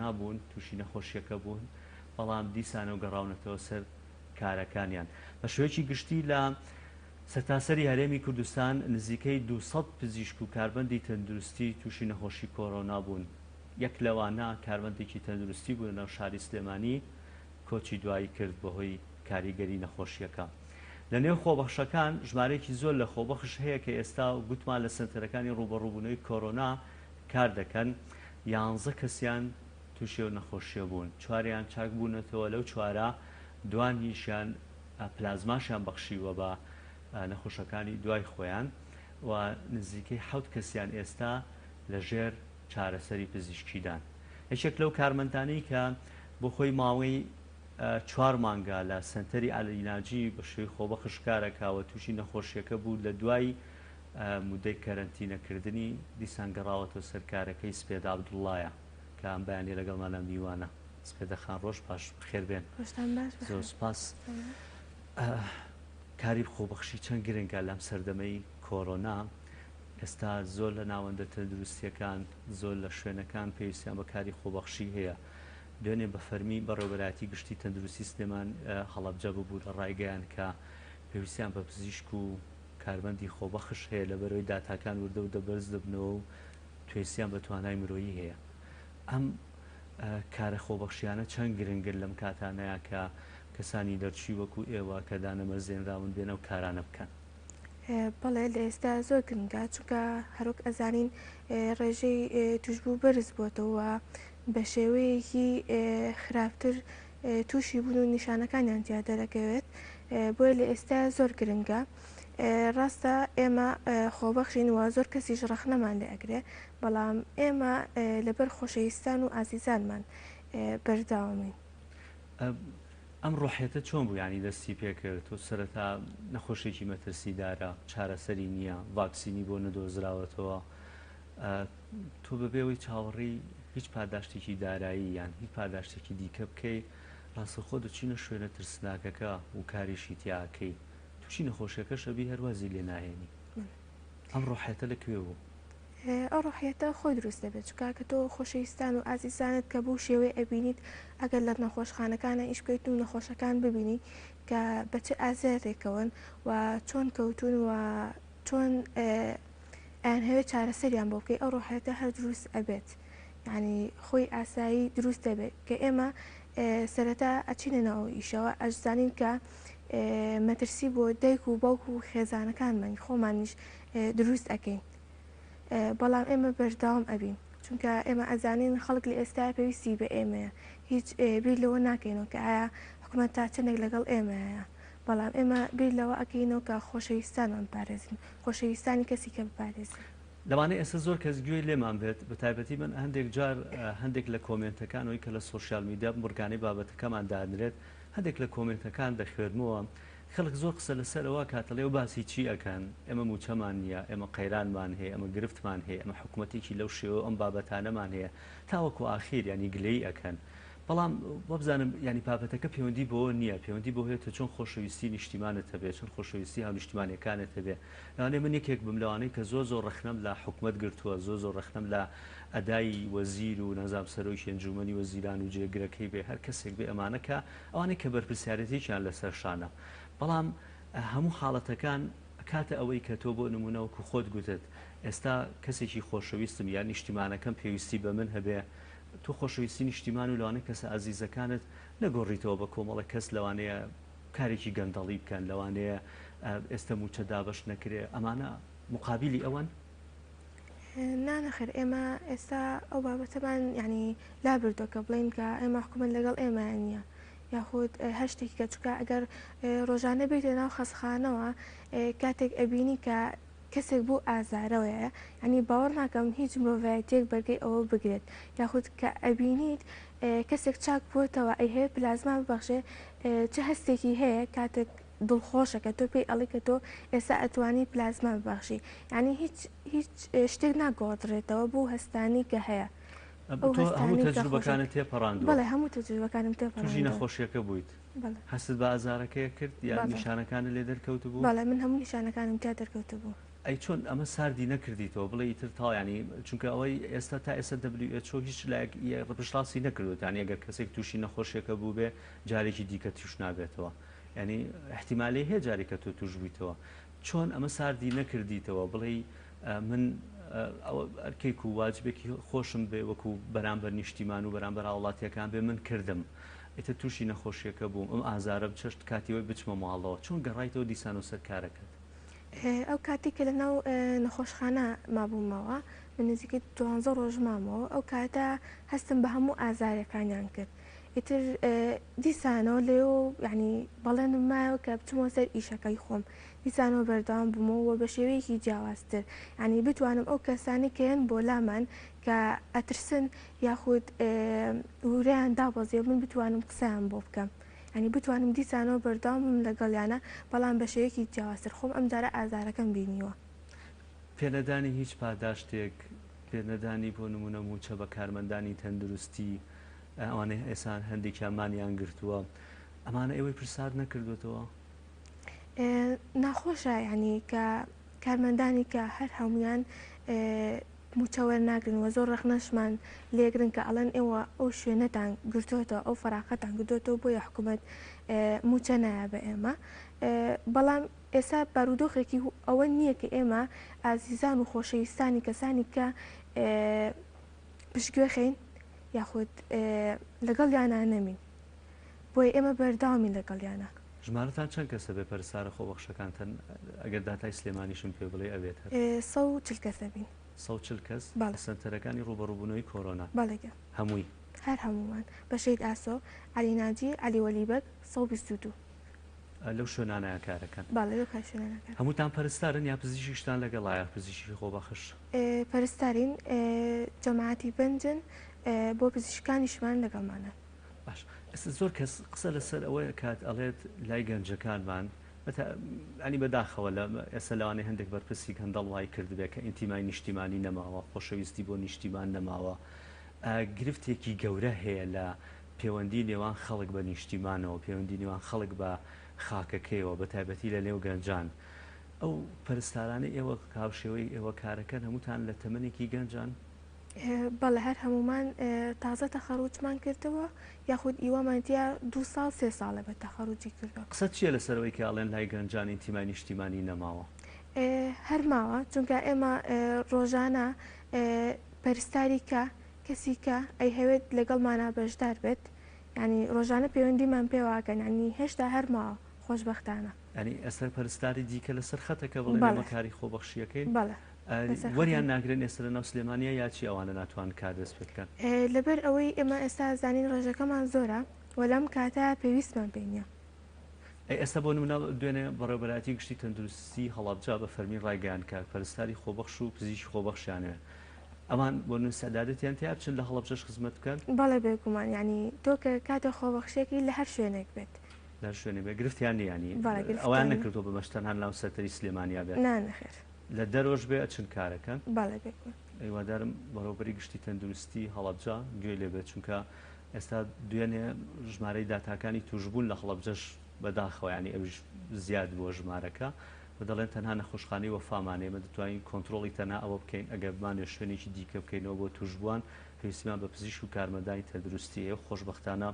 نابوون تووشی نەخۆشیەکە بوون بەڵام دیسانە و گەڕاونەتەوە سەر کارەکانیان بە شێوەیەکی گشتی لە سەرتاسەری هەرێمی کوردستان نزیکەی 200 پزیشک و کاربەندی تەندروستی تووشی نەخۆشی کۆڕۆنا بوون یەک لەوانە کاربەندێکی تەندروستی بوون لەو شاری سلێمانی کۆچی دوایی کرد بەهۆی کاریگەری نەخۆشیەکە لە نێو خۆبەخشەکان ژمارەیەکی زۆر لە خۆبەخش هەیە کە ئێستا گوتمان لە سنتەرەکانی ڕوبەڕووبوونەوەی کۆڕۆنا کار دەکەن 11 کەسیان تووشی نەخۆشیە بوون چواریان چاک بوونەتەوە لەو چوارە دوانیشیان پلازماشیان بەخشیوە بە نەخۆشەکانی دوای خۆیان و نزیکەی 7 کەسیان ئێستا لە ژێر چارەسەری پزیشکیدان هیچێک لەو کارمەندانەی کە بۆ خۆی ماوەی 4 مانگا لە سنتەری ئالیناجی بە شێوەی خۆبەخش کارەکەوە تووشی نەخۆشیەکە بوو لە دوای مودەی کەرەنتینەکردنی دیسان گەڕاوەتەوە سەرکارەکەی سپێدا عەبدوڵڵایە کە ئەم بەیانی لەگەڵمانە میوانە سپێدە خان ڕۆژ باش بخێر بێن زۆر سوپاس کاری خۆبەخشی چەند گرنگە لەم سەردەمەی کۆڕۆنا ئێستا زۆر لە ناوەندە تەندروستیەکان زۆر لە شوێنەکان پێویستیان بە کاری خۆبەخشی هەیە دوێنێ بە فەرمی بەڕێوەبەرایەتی گشتی تەندروستی سلێمان هەڵەبجە ببوو لە ڕایگەیان کە پێویستیان بە پزیشک و کاربەندی خۆبەخش هەیە لە بەرەوەی داتاکان وردە و دەبەرز دەبنەوە و توێستیان بە توانای مرۆیی هەیە ئەم کارە خۆبەخشیانە چەند گرنگن لەم کاتانەیە کە کەسانی دەرچی وەکو ئێوە کە دانەمەزێنراون بێنە و کارانە بکەن بەڵێ لە ئێستا زۆر گرنگە چونکە هەروک ئەزانین ڕێژەی توشبوو بەرز بۆتەوە بە شێوەیەکی خراپتر تووشی بوون و نیشانەکانیان تیا دەرەکەوێت بۆیە لە ئێستا زۆر گرنگە ڕاستە ئێمە خۆبەخشین وە زۆر کەسیش ڕەخنەمان لێ ئەگرێ بەڵام ئێمە لەبەر خۆشەویستان و ئازیزانمان بەرداوامین ئەم ڕۆحێتە چۆن بوو ینی دەستی پێکرد تۆ سەرەتا نەخۆشێکی مەترسیدارە چارەسەری نییە ڤاکسینی بۆ نەدۆزراوەتەوە تۆ بەبێەوەی چاوەڕێی هیچ پاداشتێکی دارایی یان هیچ پاداشتێکی دیکە بکەی ڕاستەخۆ دەچینە شوێنە ترسناکەکە و کاریشی تیاکەی تووشی نەخۆشیەکە شەبی هەروازی لێ ناهێنی ئەم ڕۆحێتە لەکوێ بوو ئەو ڕۆحیەتە خۆی دروست دەبێت چکا کە تۆ خۆشەویستان و ئازیزانت کە بوو شێوەیە ئەبینیت ئەگەر لە نەخۆشخانەکانە ئیش بکەیت و نەخۆشەکان ببینی کە بەچە ئازارێکەوەن و چۆن کەوتون و چۆن ئەیان هەوێت چارەسەریان بۆ بکەی ئەو ڕۆحیەتە هەر دروست ئەبێت یعنی خۆی ئاسایی دروست دەبێت کە ئێمە سەرەتا ئەچینەوە ئیشەوە ئەجزانین کە مەترسی بۆ دایک و باوک و خێزانەکانمان خۆمانیش دروست ئەەکەین بەڵام ئێمە بەرداوام ئەبین چونکە ئێمە ئەزانین خەڵک لە ئێستا پێویستی بە ئێمەیە هیچ بیر لەوە ناکەینەوە کە ئایا حکوومەت تا چندێک لەگەڵ ئێمەیە بەڵام ئێمە بیر لەوە ئەکەینەوە کە خۆشەویستانمان پارێزین خۆشەویستانی کەسی کە بپارێزین لەوانەیە ئێستا زۆر کەس گوێی لێمان بێت بە تایبەتی من هەندێک جار هەندێک لە کۆمنتەکانەوەی کە لە سوۆسیال میدیا بڕگانەی بابەتەکەمان دانرێت هەندێک لە کۆمنتەکان دەخوێنمەوە خەڵک زۆر قسە لەسەرەوە کاتەڵێ و باسی چی ئەکەن ئێمە موچەمان نییە ئێمە قەیرانمان هەیە ئەمە گرفتمان هەیە ئەمە حکوومەتێکی لەو شێوە ئەم بابەتانەمان هەیە تاوەکو ئاخیر ینی گلەی ئەکەن بەڵام وەبزانم ینی بابەتەکە پەیوەندی بۆ نییە پەیوەندی بۆ هەیە چۆن خۆشەویستی نیشتیمانت هەبێ چۆن خۆشەویستی هاونیشتیمانیەکانت هەبێ لەوانەیە من یەکێک بم لەوانەیە کە زۆر ڕەخنەم لە حکوومەت گرتووە زۆر ڕەخنەم لە ئەدای وەزیر و نەزام سەرۆکی ئەنجومەنی وەزیران و جێگرەکەی بێ هەر کەسێک بێ ئەمانەکە ئەوانەی کە بەرپرسیارەتێکیان لەسەر شانە بەڵام هەموو حاڵەتەکان کاتە ئەوەی کە تۆ بۆ نمونەوەکو خۆت گوتت ئێستا کەسێکی خۆشەویستم یان نیشتیمانەکەم پێویستی بە من هەبێ تۆ خۆشەویستی نیشتیمان و لەوانەیە کەسە ئازیزەکانت نەگۆڕیتەوە بە کۆمەڵە کەس لەوانەیە کارێکی گەندەڵی بکەن لەوانەیە ئێستا موچە دابش نەکرێ ئەمانە مقابلی ئەوەن نانەخێر ئێمە ئێستا ئەو بابەتەمان ینی لابردۆکە بڵین کە ئێمە حکوومەت لەگەڵ ئێمە نییە یاخود هەر شتێکی کە چکە ئەگەر ڕۆژانە بێتە ناو خەسخانەوە کاتێک ئەبینی کە کەسێک بوو ئازارەوەیە ینی باوەڕ ناکەم هیچ مرۆڤایەتێک بەرگەی ئەوە بگرێت یاخود کە ئەبینیت کەسێک چاک بووتەوە ئەی هەیە پلازما ببەخشێ چه هەستێکی هەیە کاتێک دڵخۆشەکە تۆ پێی ئەڵی کە تۆ ئێستا ئەتوانی پلازما ببەخشی ینی هیچ شتێک ناگۆڕێتەوە بۆ هەستانی کە هەیە هەموو تەجروبەکانت تێپەڕاندووە بەڵێ هەموو تەجروبەکانم تێپەڕاندووە تووشی نەخۆشیەکە بوویت هەست بە ئازارەکەیە کرد یان نیشانەکانە لێ دەرکەوت بوو بەڵێ من هەموو نیشانەکانم تا دەرکەوتە بوو ئەی چۆن ئەمە ساردی نەکردیتەوە بڵێ ئیتر تا ینی چونکە ئەوەی ئێستا تا ئێستا WHO هیچ ڕپشتاسی نەکردوتانی ئەگەر کەسێک تووشی نەخۆشیەکە بوو بێ جارێکی دیکە توش نابێتەوە ینی احتیمالی هەیە جارێکە تۆ توش بوویتەوە چۆن ئەمە ساردی نەکردیتەوە بڵێ من ئەرکێک و واجبێکی خۆشم بێ وەکو بەرامبەر نیشتیمان و بەرامبەر هاوڵاتیەکان بێ من کردم ئێتە تووشی نەخۆشیەکە بووم ئەم ئازارە بچەشت کاتیەوەی بچمە ماڵەوە چۆن گەڕایتەوە دیسان و سەر کارەکەت ئەو کاتێککە لە ناو نەخۆشخانە مابوومەوە من نزیکەی 12 ڕۆژ مامەوە ئەو کاتە هەستم بە هەموو ئازارەکانیان کرد ئیتر دیسانەوە لێو ینی بەڵێنم مایەوە کە بچمەوە سەر ئیشەکەی خۆم دیسانەوە بەردەوام بوومەوە بە شێوەیەکی جیاوازتر ینی بتوانم ئەو کەسانی کەیان بۆ لامان کە ئەترسن یاخود وریان دابەزێ من بتوانم قسەیان بۆ بکەم ینی بتوانم دیسانەوە بەردەوامم لەگەڵیانە بەڵام بە شێوەیەکی جیاوازتر خۆم ئەم جارە ئازارەکەم بینیوە پێنەدانی هیچ پاداشتێک پێنەدانی بۆ نمونە موچە بە کارمەندانی تەندروستی ئەوانەی ئێسان هەندێکیانمانیان گرتووە ئەمانە ئێوەی پرسیار نەکردوێتەوە ناخۆشە ینی کە کارمەندانی کە هەر هەمویان موچەوە ناگرنەوە زۆر ڕەخنەشمان لێگرن کە ئەڵەن ئێوە ئەو شوێنەتان گرتوێتەوە ئەو فەراقەتان گرتوێتەوە بۆیە حکوومەت موچە نایە بە ئێمە بەڵام ئێستا بارودۆخێکی ئەوە نییە کە ئێمە ئازیزان و خۆشەویستانی کەسانی کە پشتگوێ خەین یاخود لەگەڵ یانە نەمین بۆیە ئێمە بەرداوامی لەگەڵیانە ژمارەتان چەند کەسە بێ پەرستارە خۆبەخشەکانتان ئەگەر داتای سلێمانیشم پێ بڵێ ئەوێت 140 کەسە بین 140 کەس بەڵێ سەنتەرەکانی ڕوبەڕووبوونەوەی کۆرۆنا بەڵێگە هەمووی هەر هەمومان بە شەید ئاسۆ علی ناجی علی وەلیبەک 122 لەو شوێنانەیە کارەکەن باڵێ لەو کاشوێنانەکە هەمووتان پەرستارن یا پزیشکیشتان لەگەڵایە پزیشکی خۆبەخش پەرستارین جەماعەتی بنجن بۆ پزیشکانیشمان لەگەڵمانە باش ئێستا زۆر کەس قسە لەسەر ئەوەیە کات ئەڵێت لای گەنجەکانمان ئەنی بەداخەوە لە ئێستا لەوانەیە هەندێک بەرپرسی هەندەڵ وای کردبێت کە ئینتیمای نیشتیمانی نەماوە خۆشەویستی بۆ نیشتیمان نەماوە گرفتێکی گەورە هەیە لە پەیوەندی نێوان خەڵک بە نیشتیمانەوە پەیوەندی نێوان خەڵک بە خاکەکەیەوە بە تایبەتی لە نێو گەنجان ئەو پەرستارانە ئێوە کاوشێوەی ئێوە کارەکەن هەمووتان لە تەمەنێکی گەنجان بەڵێ هەر هەمومان تازە تەخەڕوجمان کردەوە یاخود ئیوەمانتیا 2 ساڵ 3 ساڵە بە تەخەڕوجی کردەوە قسە چیە لەسەرەوەی کە ئاڵێن لای گەنجان ئینتیمای نیشتیمانی نەماوە هەر ماوە چونکە ئێمە ڕۆژانە پەرستاری کەسی کە ئەی هەوێت لەگەڵمانە بەشدار بێت ینی ڕۆژانە پەیوەندیمان پێواکەن ینی هێشتا هەر ماوە خۆشبەختانە ینی ئەسەر پەرستاری دیکە لەسەر خەتەکە بڵێ ئێمە کاری خۆبەخشیەکەین بەڵێ وەریان ناگرن ئێستا لە ناو سلێمانیە یاچی ئەوانە ناتوان کار دەست پێ بکەن لەبەر ئەوەی ئێمە ئێستا زانین ڕێژەکەمان زۆرە وەلام کاتە پێویستمان پێینە ئێستا بۆ نمونە دوێنێ بەڕێوەبەراتی گشتی تەندروستی هەڵابجا بە فەرمی ڕایگەیان کە پەرستاری خۆبەخش و پزیشکی خۆبەخشیانەوە ئەمان بۆ سەدادەتیان تیا بچن لە هەڵەبجەش خزمەت بکەن بەڵێ بێگومان ینی تۆ کە کاتە خۆبەخشێکی لە هەر شوێنێک بێت لە شوێنێ بێ گرفتیان ینی ئەویان نەکردو بە مەشتەنان ناو سەرتەری سلێمانیا بێت نانەخێر لە دەرۆژ بێ ئەچن کارەکەن بەڵێ بێگومان ئەیوادارم بەڕێوەبەری گشتی تەندروستی هەڵەبجا گوێ لێ بێت چونکە ئێستا دوێنێ ژمارەی داتاکانی توشبوون لە هەڵەبجەش بەداخەوە ینی ئەوش زیاد بووە ژمارەکە و دەڵێن تەنها نەخۆشخانەی وەفامانەیە مە دەتوانین کۆنتترۆڵی تەنها ئەوە بکەین ئەگەر بمانێ شوێنێکی دیکە بکەینەوە بۆ توشبووان پێویستیمان بە پزیشک و کارمەندانی تەندروستیە خۆشببختانە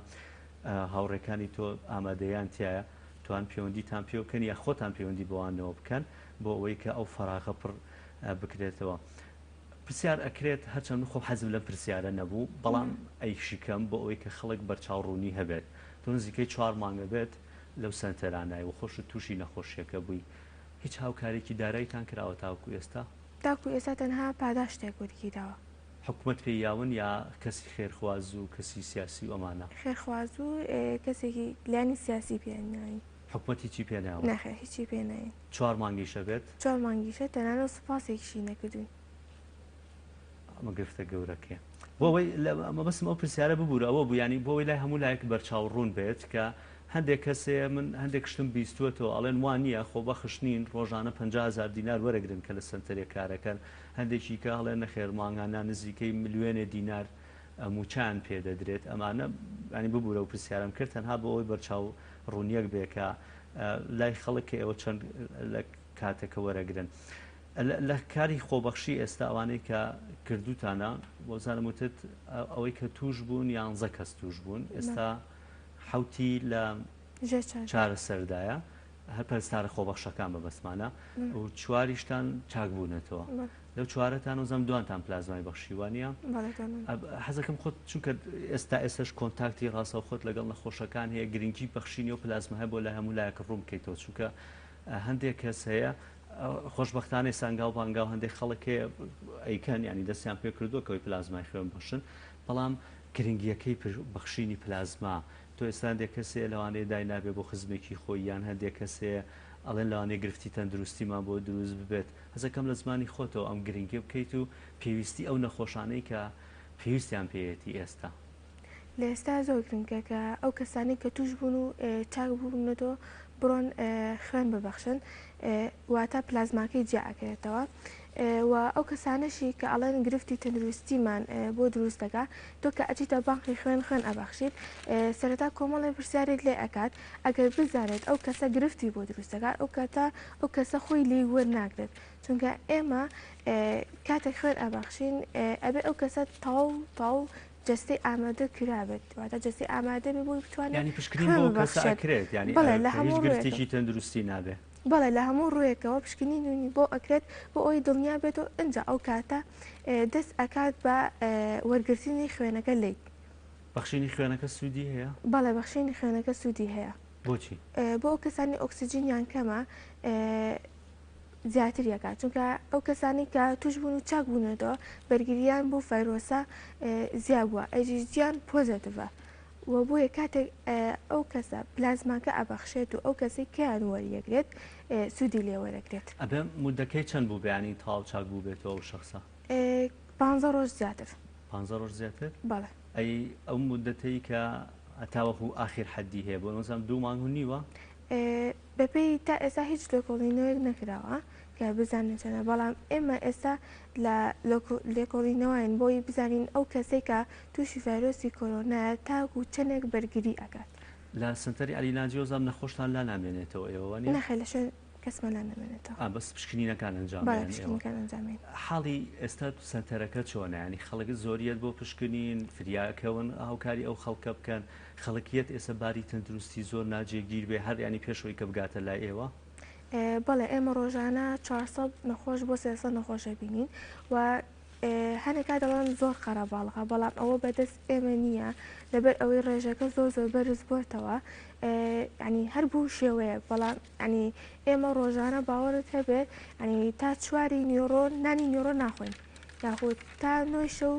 هاوڕێکانی تۆ ئامادەیان تایە توان پەیوەندیتان پێ بکەن یا خۆتان پەیوەندی بەوانەوە بکەن بۆ ئەوەی کە ئەو فەراغە پڕ بکرێتەوە پرسیار ئەکرێت هەرچەند خۆ حەزم لە پرسیارە نەبوو بەڵام ئەیشیکەم بۆ ئەوەی کە خەڵک بەرچاوڕوونی هەبێت تۆ نزیکەی 4 مانگە بێت لەو سنتەرانای و خۆش و تووشی نەخۆشیەکە بووی هیچ هاوکارێکی دارایتان کراوە تاوکو ئێستا تاکو ئێستا تەنها پاداشتێک وەرگیراوە حکوومەت پێی یاون یا کەسی خێرخواز و کەسی سیاسی و ئەمانە خێرخواز و کەسێکی لایانی سیاسی پێناوی حکوومەتی چی پێناوە نەخێر هیچی پێناین 4 مانگیشە بێت 4 مانگیشە تەنانە سوپاسێکیشی نەکردوین ئەمە گرفتە گەورەکە بۆەوەی ئەمە بەسم ئەو پرسیارە ببوورە ئەوە بوو ینی بۆەوەی لای هەموو لایەک بەرچاوڕوون بێت کە هەندێک کەسێ من هەندێک شتم بیستوێتەوە ئەڵێن وان نییە خۆ بەخشنین ڕۆژانە 50,000 دینار وەرەگرن کە لە سنتەرێک کارەکەن هەندێکی کە هەڵێن نەخێرمانگانە نزیکەی ملیێنێ دینار موچان پێدەدرێت ئەمانە ینی ببوورە و پرسیارم کرد تەنها بۆ ئەوەی بەرچاو ڕوونیەک بێکە لای خەڵک ئێوە چەند لە کاتێکە وەرەگرن لە کاری خۆبەخشی ئێستا ئەوانەی کە کردوتانە بۆ زانم وتت ئەوەی کە توش بوون یانزە کەس توش بوون ئێستا حوتی لە چارە سەردایە هەر پەرستارە خۆبەخشەکان بەبەسمانە و چواریشتان چاک بوونێتەوە لەو چوارەتان و زەم دوانتان پلازمای بەخشیوانە حەزەکەم خۆت چونکە ئێستاش کۆنتاکتی ڕاستە خۆت لەگەڵ نەخۆشەکان هەیە گرنگی بەخشینی و پلازمە هەیە بۆ لە هەموو لایەکە ڕوون بکەیتەوە چونکە هەندێک کەس هەیە خۆشببختانەی سانگاو پانگاو هەندێک خەڵکەیە ئەیکەن ینی دەستیان پێ کردوکەوەی پلازمای خوێن بەخشن بەڵام گرنگیەکەی بەخشینی پلازما تۆ ئێستا هەندێک کەسێ لەوانەیە دای نابێ بۆ خزمێکی خۆی یان هەندێک کەسێ ئەڵێن لەوانەیە گرفتی تەندروستیمان بۆ دروست ببێت هەزەکەم لە زمانی خۆتەوە ئەم گرنگی بکەیت و پێویستی ئەو نەخۆشانەی کە پێویستیان پێیەتی ئێستا لە ئێستا زۆر گرنگە کە ئەو کەسانی کە توش بوون و چاک بوونەوە بڕۆن خوێن ببەخشن واتە پلازماکەی جیاکرێتەوە و ئەو کەسانەشی کە ئەڵێن گرفتی تەندروستیمان بۆ دروست دەکات تۆ کە ئەچیتە بانقی خوێن ئەبەخشیت سەرەتا کۆمەڵی پرسیارێک لێ ئەکات ئەگەر بزانێت ئەو کەسە گرفتی بۆ دروست دەکات ئەو کەسە خۆی لێی وەرناگرێت چونکە ئێمە کاتێک خوێن ئەبەخشین ئەبێ ئەو کەسە تاو جستی ئامادە کرابێت واتە جستی ئامادە بێ بۆی بتوانێت ینی پشکنین بۆ کەسەکرێت ینی هیچ گرفتێکی تەندروستی نابێ بەڵێ لە هەموو ڕوویەکەوە پشکنینی بۆ ئەکرێت بۆ ئەوی دڵنیا بێت و ئەجا ئەو کاتە دەست ئەکات بە وەرگرتنی خوێنەکە لی بەخشینی خوێنەکە سوودی هەیە بەڵێ بەخشینی خوێنەکە سوودی هەیە بۆچی بۆ ئەو کەسانی ئۆکسسیجینیان کەمە زیاتر یەکات چونکە ئەو کەسانی کە توش بوون و چاک بوونێتەوە بەرگریان بۆ ڤایرۆسە زیاد بووە ئەجیان پۆزێتەوە و بۆیە کاتێک ئەو کەسە پلازماکە ئەبەخشێت و ئەو کەسی کیان وەریەگرێت سوودی لێوەرەگرێت ئەبێ مودەکەی چەند بوو بەیانی تاو چاک بوو بێتەوە ئەو شخصە 15 ڕۆژ زیاتر 15 ڕۆژ زیاتر بەڵێ ئەو مودەتەی کە ئەتاوەکو ئاخیر حەدی هەیە بۆ نۆزانم 2 مانگ و نیوە بەپێی تا ئێستا هیچ لێکۆڵینەوەیەک نەکراوە کە بزانین چەنە بەڵام ئێمە ئێستا لە لێکۆڵینەوەین بۆی بزانین ئەو کەسێک کە تووشی ڤایرۆسی کۆرۆنایە تاکو چەندێک بەرگری ئەکات لە سنتەری ئەلیلاجیۆزام نەخۆشتان لا نامێنێتەوە ئێوەوە نەخێ لە شوێن کەسمە لا نامێنێتەوە بەس پشکنینەکان ئەنجام حاڵی ئێستا سنتەرەکە چۆنە ینی خەڵک زۆریەت بۆ پشکنین فریاکەون هاوکاری ئەو خەڵکە بکەن خەڵکیت ئێستا باری تەندروستی زۆر ناجێگیر بێ هەر ینی پێشەوەی کە بگاتە لای ئێوە بەڵێ ئێمە ڕۆژانە 400 نەخۆش بۆ 300 نەخۆشە بینین و هەنێکا دەڵێن زۆر قەرەباڵغا بەڵام ئەوە بەدەست ئێمە نییە لەبەر ئەوەی ڕێژەکە زۆر بەرز بۆتەوە ینی هەر بوو شێوەیە بەڵام ینی ئێمە ڕۆژانە باوەرت هەبێت ینی تا چواری نیۆڕۆ نانی نیۆڕۆ ناخۆین یاخود تا نۆی شەو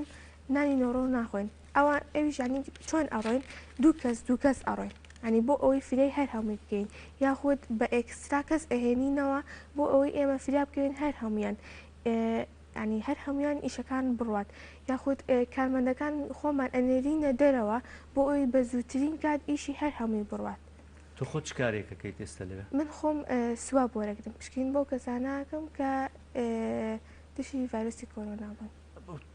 نانی نیۆڕۆ ناخۆین ئەوان ئەویش ینی چۆن ئەڕۆین دوو کەس ئەڕۆین ینی بۆ ئەوەی فرای هەر هەمووی بکەین یاخود بە ئێکسترا کەس ئەهێنینەوە بۆ ئەوەی ئێمە فریا بکەین هەر هەمویان ینی هەر هەمویان ئیشەکان بڕوات یاخود کارمەندەکان خۆمان ئەنێرینە دەرەوە بۆ ئەوی بە زووترین کات ئیشی هەر هەمووی بڕوات تۆ خۆ چ کارێکەکەیت ئێستا لەوێ من خۆم سواب وەرەگرم پشکین بۆ کەساناکەم کە تووشی ڤایرۆسی کۆرۆنا بوون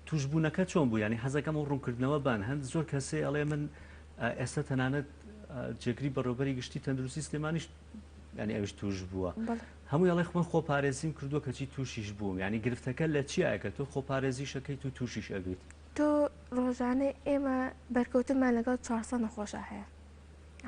توشبوونەکە چۆن بوو ینی حەزەکەم و ڕوونکردنەوە بان هەند زۆر کەسێ ئەڵێ من ئێستا تەنانەت جێگری بەڕۆبەری گشتی تەندروستی سلێمانیش ینی ئەوش توش بووە هەموو یاڵی خۆن خۆپارێزیم کردووە کەچی تووشیش بووم ینی گرفتەکە لە چیایکە تۆ خۆپارێزیشەکەی تو تووشیش ئەبیت تۆ ڕۆژانە ئێمە بەرکەوتمان لەگەڵ 400 نەخۆشە هەیە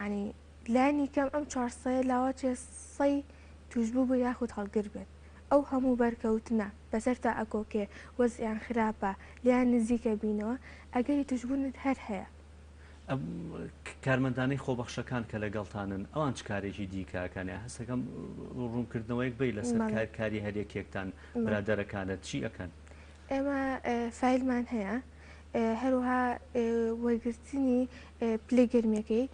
ینی لانی کەم ئەم 400 لاوەچێ سەی توشبوو بۆ یاخود هەڵگر بێت ئەو هەموو بەرکەوتنە بەسەر تا ئەکۆکێ وەزیان خراپە لیان نزیکە بینەوە ئەگەری توشبوونت هەر هەیە کارمەندانەی خۆبەخشەکان کە لەگەڵتانن ئەوان چ کارێکی دیکەکەنێ هەستەکەم ڕوونکردنەوەیەک بی لەسەر کاری هەرێکێکتان برادەرەکانت چی ئەەکەن ئێمە فیلمان هەیە هەروها وەرگرتنی پلەی گەرمیەکەی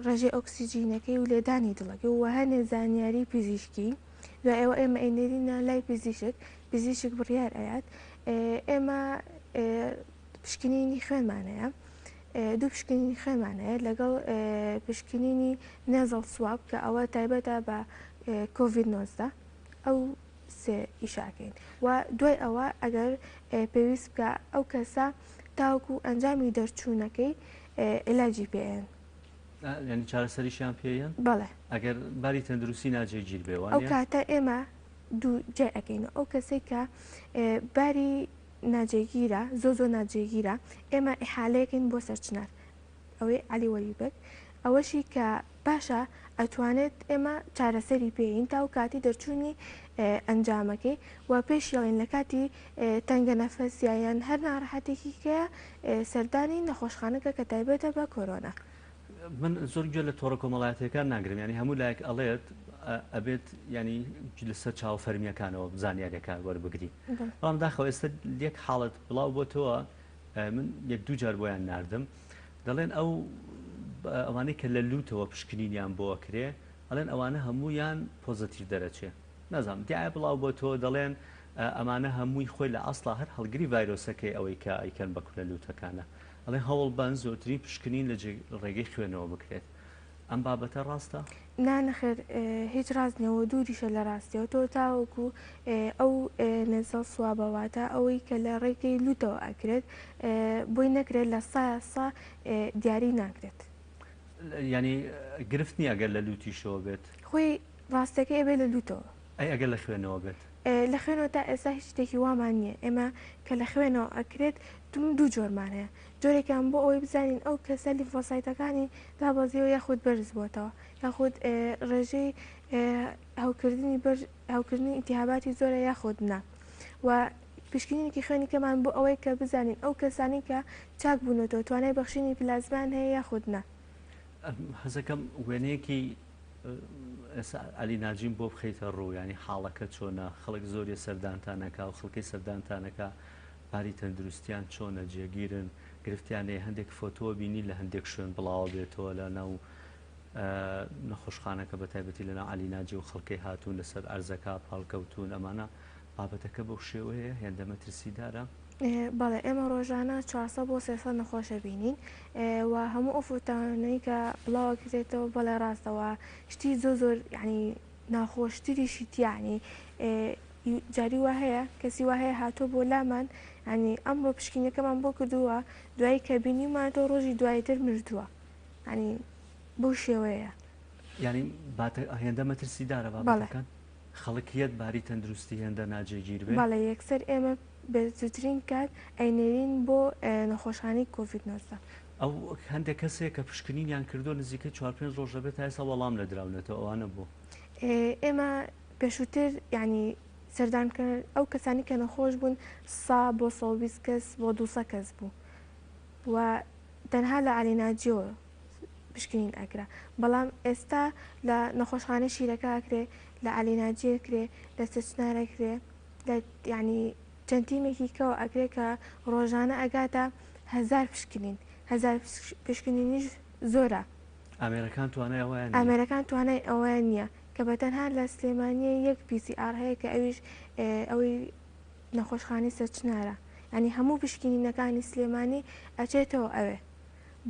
ڕێژەی ئۆکسسیجینەکەی و لێدانی دڵەکە و هەنێ زانیاری پزیشکی دوای ئێوە ئێمە ئەینێرینە لای پزیشک بڕیار ئەیات ئێمە پشکنینی خوێنمانەیە دوو پشکنینی خوێنمانەیە لەگەڵ پشکنینی نێزڵ سواب کە ئەوە تایبەتە بە کۆڤید 19 ئەو سێ ئیشاکەین و دوای ئەوە ئەگەر پێویست بکە ئەو کەسە تاوکو ئەنجامی دەرچوونەکەی علاجی پێیان ینی چارەسەریشیان پێیان بەڵێ ئەگەر باری تەندروستی ناجێگیر بێەوە ئەو کاتە ئێمە دوو جێ ئەەکەینەوە ئەو کەسێک کە باری ناجێگیرە زۆ ناجێگیرە ئێمە ئیحالەیەکەین بۆ سەرچنار ئەوەی علی وەلیبەک ئەوەشی کە باشە ئەتوانێت ئێمە چارەسەری پێین تا و کاتی دەرچوونی ئەنجامەکەی و پێشیڵین لە کاتی تەنگە نەفەسیایان هەر ناڕەحەتێکی کەیە سەردانی نەخۆشخانەکە کە تایبەتە بە کۆرۆنا. من زۆر گوێ لە تۆڕە کۆمەڵایەتەکان ناگرم ینی هەموو لایەک ئەڵێت ئەبێت ینی لەسەر چاو فەرمیەکانەوە زانیاریەکان وەربگری بەڵام داخەوە ئێستا یەک حاڵت بڵاو بۆتەوە من یەک دوو جار بۆیان ناردم دەڵێن ئەوانەی کە لە لوتەوە پشکنینیان بۆ ئەکرێ ئەڵێن ئەوانە هەمویان پۆزتیڤ دەرەچێ نەزانم دیایە بڵاو بۆ تۆ دەڵێن ئەمانە هەمووی خۆی لە ئەسڵا هەر هەڵگری ڤایرۆسەکەی ئەوەی کە ئەیکەن بە کولە لوتەکانە ئەڵێ هەوڵ بەن زۆرترین پشکنین لە ڕێگەی خوێنەوە بکرێت ئەم بابەتە ڕاستە؟ نانەخێر هیچ ڕاستنەوە دووریشە لە ڕاستیەوە تۆ تاوەکو ئەو نێزەڵ سوابەواتە ئەوەی کە لە ڕێگەی لوتەوە ئەکرێت بۆی نەکرێت لە سا دیاری ناکرێت ینی گرفت نیە ئەگەر لە لوتیشەوە بێت خۆی ڕاستەکە ئەبێ لە لوتەوە ئەی ئەگەر لە خوێنەوە بێت لە خوێنەوە تا ئێستا هیچ شتێکی وامان نییە ئێمە کە لە خوێنەوە ئەکرێت دوو جۆرمان هەیە جۆرێکیان بۆ ئەوەی بزانین ئەو کەسە لیفۆسایتەکانی دابەزیەوە یاخود بەرز بۆتەوە یاخود ڕێژەی هاوکردنی ئیتیهاباتی زۆرە یاخود نا و پشکنینێکی خوێنی کەمان بۆ ئەوەی کە بزانین ئەو کەسانی کە چاک بوونەوە توانای بەخشینی پلازمان هەیە یاخود نا حەزەکەم وێنەیەکی علی ناجیم بۆ بخەیتە ڕوو ینی حاڵەکە چۆنە خەڵک زۆری سەردانتانەکە و خەڵکی سەردانتانەکە پاری تەندروستیان چۆنە جێگیرن گرفتیانەیە هەندێک فۆتۆ بینی لە هەندێک شوێن بڵاوە بێتەوە لە ناو نەخۆشخانەکە بە تایبەتی لەناو علی ناجی و خەڵکی هاتوون لەسەر ئەرزەکە پاڵکەوتون ئەمانە بابەتەکە بەو شێوەیە هێندە مەترسیدارە بەڵێ ئێمە ڕۆژانە 400 بۆ 300 نەخۆشە بینین و هەموو ئەو فوتانەی کە بڵاوەکرێتەوە بەڵێ ڕاستەوە شتی زۆر ینی ناخۆشتریشی تیانی جاری وا هەیە کەسی وا هەیە هاتۆ بۆ لامان ینی ئەمڕۆ پشکینەکەمان بۆ کردووە دوایی کە بینیمان تۆ ڕۆژی دوایتر مردووە ینی بۆ شێوەیە ینی هێندە مەترسیدارە بابەتەکان خەڵکیەت باری تەندروستی هێندە ناجێگیر بێ بەڵێ یەکسەر ئێمە بەزووترین کات ئەینێرین بۆ نەخۆشخانەی کۆڤید-19 ئەو هەندێک کەسێک کە پشکنینیان کردو نزیکە 4-5 ڕۆژە بێت تا ئێستا وەڵام لە دراونێتەوە ئەوانە بوو ئێمە پێشووتر ینی سەردانکردن ئەو کەسانی کە نەخۆش بوون 100 بۆ 120 کەس بۆ 200 کەس بوو و تەنها لە علی ناجیەوە پشکنین ئەکرا بەڵام ئێستا لە نەخۆشخانەی شیرەکە ئەکرێ لە علی ناجیەکرێ لە سەرچنارەکرێ ینی چەند تیمێکی کەەوە ئەگرێت کە ڕۆژانە ئەگاتە 1000 پشکنین 1000 پشکنینیش زۆرە ئامێرەکان توانای ئەوەیان نییە کە بەتەنها لە سلێمانیە یەک PCR هەیە کە ئەویش ئەوەی نەخۆشخانەی سەرچنارە ینی هەموو پشکنینەکانی سلێمانی ئەچێتەوە ئەوێ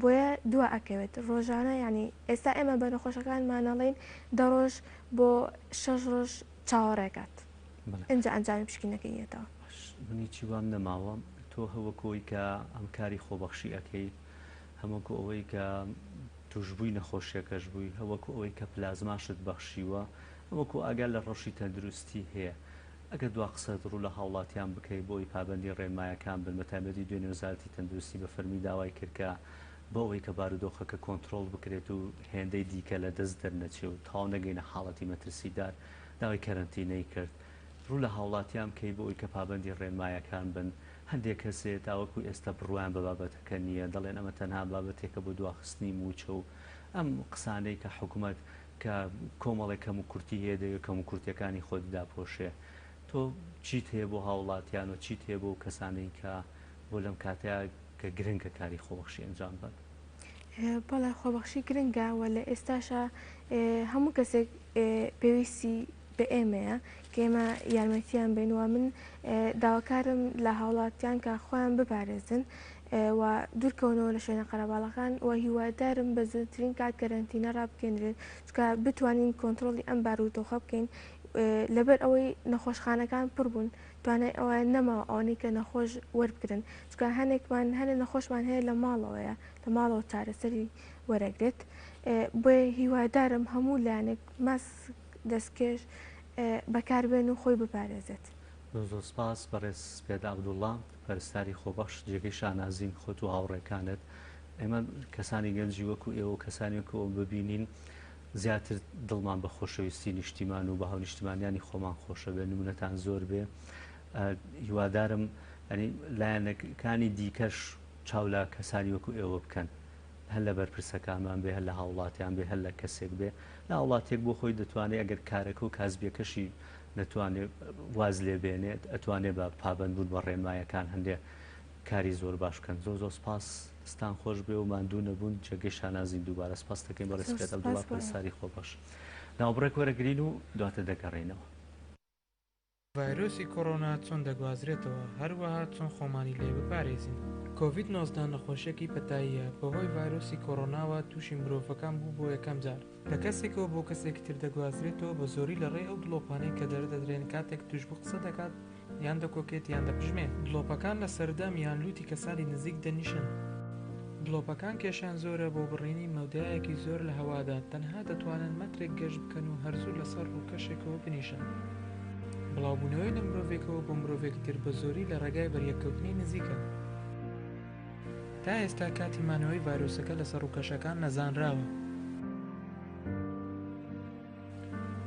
بۆیە دوا ئەکەوێت ڕۆژانە ینی ئێستا ئێمە بە نەخۆشەکانمانەڵێن دەڕۆژ بۆ 6 ڕۆژ چاوەڕێکات ئەنج ئەنجامی پشکنەکەیەتەوە منی چی وام نەماوە تۆ هەوەکۆی کە ئەم کاری خۆبەخشی ئەەکەی هەمووکو ئەوەی کە توشببووی نەخۆشیەکەش بووی هەوەکو ئەوەی کە پلازماشت بەخشیوە هەوەکو ئاگال لە ڕۆژی تەندروستی هەیە ئەگە دوا قسەت ڕوو لە هاوڵاتیان بکەیت بۆی پابندی ڕێنمایەکان بن بەتایبەتی دوێنێ وزارەتی تەندروستی بە فەرمی داوای کردکە بۆ ئەوەی کە بارودۆخەکە کۆنتترۆل بکرێت و هێندەی دیکە لە دەست دەرنەچێ و تاو نەگەینە حاڵەتی مەترسیدار داوای کەرنتینەی کرد ڕوو لە هاوڵاتیان کەی بۆ ئەوی کە پابندی ڕێنمایەکان بن هەندێک کەسێت تاوەکو ئێستا بڕوان بە بابەتەکە نییە دەڵێن ئەمە تەنها بابەتێکە بۆ دواخستنی موچە و ئەم قسانەی کە حکوومەت کە کۆمەڵێک کەم و کورتی هەیە دەیە کەم و کورتەکانی خۆی داپۆشێ تۆ چیت هەیە بۆ هاوڵاتیان و چیت هەیە بۆ کەسانەی کە بۆ لەم کاتەیە کە گرنگە کاری خۆبەخشی ئەنجام بن بەڵێ خۆبەخشی گرنگە و لە ئێستاشە هەموو کەسێک پێویستی بە ئێمەیە کە ئێمە یارمەتیان بینوە من داواکارم لە هاوڵاتیان کە خۆیان بپارێزن و دوورکەونەوە لە شوێنە قەرەباڵەکان و هیوادارم بە زووترین کات گەرنتینە ڕابکەنرێن چکە بتوانین کۆنتترۆلی ئەم بارودۆخە بکەین لەبەر ئەوەی نەخۆشخانەکان پڕ بوون توانای ئەوان نەماوە ئەوانەی کە نەخۆش وەربگرن چکە هەنێکمان هەنێ نەخۆشمان هەیە لە ماڵەوەیە لە ماڵەوە چارەسەری وەرەگرێت بۆیە هیوادارم هەموو لایەنێک ماس دەستکێش بەکاربێن و خۆی بپارێزێت. زۆر سپاس بەڕێز پێدا عەبدوڵڵا پەرستاری خۆبەخش جێگەی شانازیم خۆت و هاوڕێکانت. ئێمە کەسانی گەنجی وەکو ئێوە کەسانی وەکو ئەو ببینین زیاتر دڵمان بە خۆشەویستی نیشتیمان و بە هەونیشتیمانیانی خۆمان خۆشە بێ نمونەتان زۆر بێ. هیوادارم لایەنەکانی دیکەش چاو لە کەسانی وەکو ئێوە بکەن هەر لە بەرپرسەکانمان بێ هەر لە هاوڵاتیان بێ هەر لە کەسێک بێ لە وڵاتێک بۆ خۆی دەتوانێت ئەگەر کارەکە و کاسبیەکەشی نەتوانێت واز لێ بێنێت ئەتوانێت بە پابندبوون بە ڕێنمایەکان هەندێک کاری زۆر باش بکەن. زۆر سپاس ستان خۆش بێ و ماندوو نەبوون جێگەی شانازین دووبارە سپاس دەکەین بە ڕێز پێدا عەبدوڵڵا پەرستاری خۆبەخش. ناوبڕێک وەرەگرین و دواتر دەگەڕێنەوە. ڤایرۆسی کۆڕۆنا چۆن دەگوازرێتەوە هەروەها چۆن خۆمانی لێ بپارێزین. کۆڤید-19 نەخۆشیەکی پەتاییە بەهۆی ڤایرۆسی کۆڕۆناوە تووشی مرۆڤەکان بوو بۆ یەکەم جار لە کەسێکەوە بۆ کەسێکی تر دەگوازرێتەوە بە زۆری لە ڕێ ئەو دڵۆپانەی کە دەردەدرێن کاتێک توشبوو قسە دەکات یان دەکۆکێت یان دەپژمێت. دڵۆپەکان لە سەردەم یان لوتی کەسانی نزیک دەنیشن. دڵۆپەکان کێشیان زۆرە بۆ بڕینی مەودایەکی زۆر لە هەوادا تەنها دەتوانن مەترێک گەشت بکەن و هەرزوو لەسەر ڕووکەشێکەوە بنیشن. بڵاوبوونەوەی لە مرۆڤێکەوە بۆ مرۆڤێکی تر بە زۆری لە ڕێگای بەریەککەوتنی نزیکە. تا ئێستا کاتی مانەوەی ڤایرۆسەکە لەسەر ڕووکەشەکان نەزانراوە.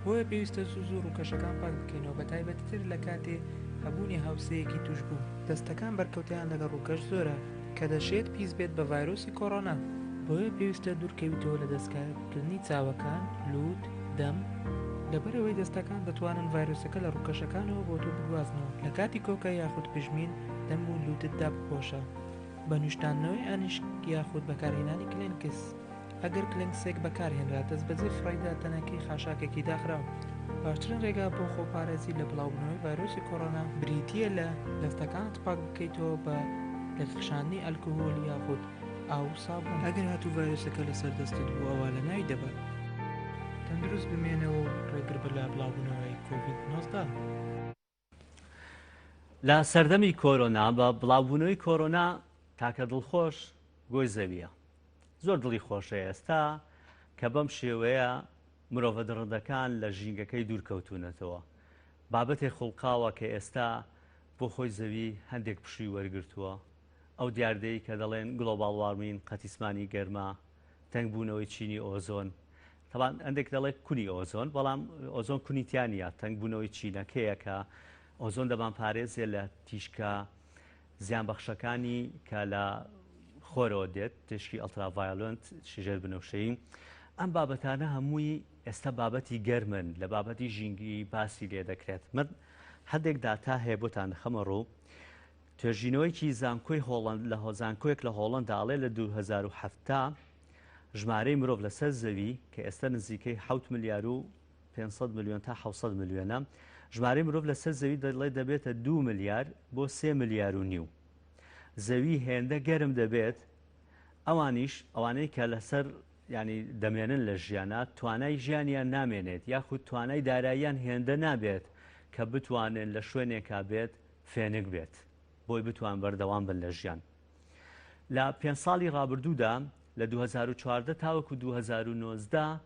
بۆیە پێویستە زوو ڕووکەشەکان پاک بکەینەوە بە تایبەتتر لە کاتێ هەبوونی هاوسەیەکی توش بوو. دەستەکان بەرکەوتیان لەگەڵ ڕووکەش زۆرە کە دەشێت پیس بێت بە ڤایرۆسی کۆڕۆنا. بۆیە پێویستە دوورکەویتەوە لە دەستکاردنی چاوەکان، لووت، دەم لەبەرەوەی دەستەکان دەتوانن ڤایرۆسەکە لە ڕووکەشەکانەوە بۆ تۆ بگوازنەوە. لە کاتی کۆکە یاخود پژمین دەم و لووتتدا بپۆشە. بە نوشتاندنەوەی ئانیشک یاخود بەکارهێنانی کلێنکس. ئەگەر کلێنکسێک بەکارهێنرا دەست بەجێ فڕیدا تەنەکەی خاشاکێکی داخراوە. باشترین ڕێگا بۆ خۆپارێزی لە بڵاوبوونەوەی ڤایرۆسی کۆڕۆنا بریتیە لە دەستەکانت پاک بکەیتەوە بە لەخشاندنی ئەلکۆهۆل یاخود ئاو سابوون. ئەگەر هاتوو ڤایرۆسەکە لەسەر دەستت بوو ئەوە لە ناوی دەبات. تەندروست بمێنەوە و ڕێگر بە لە بڵاوبوونەوەی کۆڤید-19. لە سەردەمی کۆرۆنا بە بڵاوبوونەوەی کۆرۆنا تاکە دڵخۆش گۆی زەویە. زۆر دڵی خۆشە ئێستا کە بەم شێوەیە مرۆڤە دڕندەکان لە ژینگەکەی دوورکەوتونەتەوە. بابەتێک خوڵقاوە کە ئێستا بۆ خۆی زەوی هەندێک پشووی وەرگرتووە. ئەو دیاردەی کە دەڵێن گلۆبال وارمین قەتیسمانی گەرما تەنگبوونەوەی چینی ئۆزۆن تەبان هەندێک دەڵێت کونی ئۆزۆن بەڵام ئۆزۆن کونیتیانە تەنگبوونەوەی چینەکەیە کە ئۆزۆن دەبان پارێزێ لە تیشکە زیانبەخشەکانی کە لە خۆرەوە دێت تشکی ئەڵتراڤایۆلەنت شژێر بنەوشەی. ئەم بابەتانە هەمووی ئێستا بابەتی گەرمن لە بابەتی ژینگی باسی لێ دەکرێت. من هەندێک داتا هەیە بۆتان خەمە ڕوو. توێژینەوەیکی زانکۆی هۆڵند لە زانکۆیەک لە هۆڵند داڵێ لە 2007 ژمارەی مرۆڤ لەسەر زەوی کە ئێستا نزیکەی 7 ملیار و 500 میلیۆن تا 700 میلیۆنە ژمارەی مرۆڤ لەسەر زەوی دەڵێ دەبێتە 2 ملیار بۆ 3 ملیار و نیو. زەوی هێندە گەرم دەبێت ئەوانەی کە لەسەر ینی دەمێنن لە ژیانە توانای ژیانیان نامێنێت یاخود توانای داراییان هێندە نابێت کە بتوانن لە شوێنێکا بێت فێنک بێت بۆی بتوان بەردەوام بن لە ژیان. لە 5 ساڵی ڕابردوودا لە 2014 تاوەکو 2019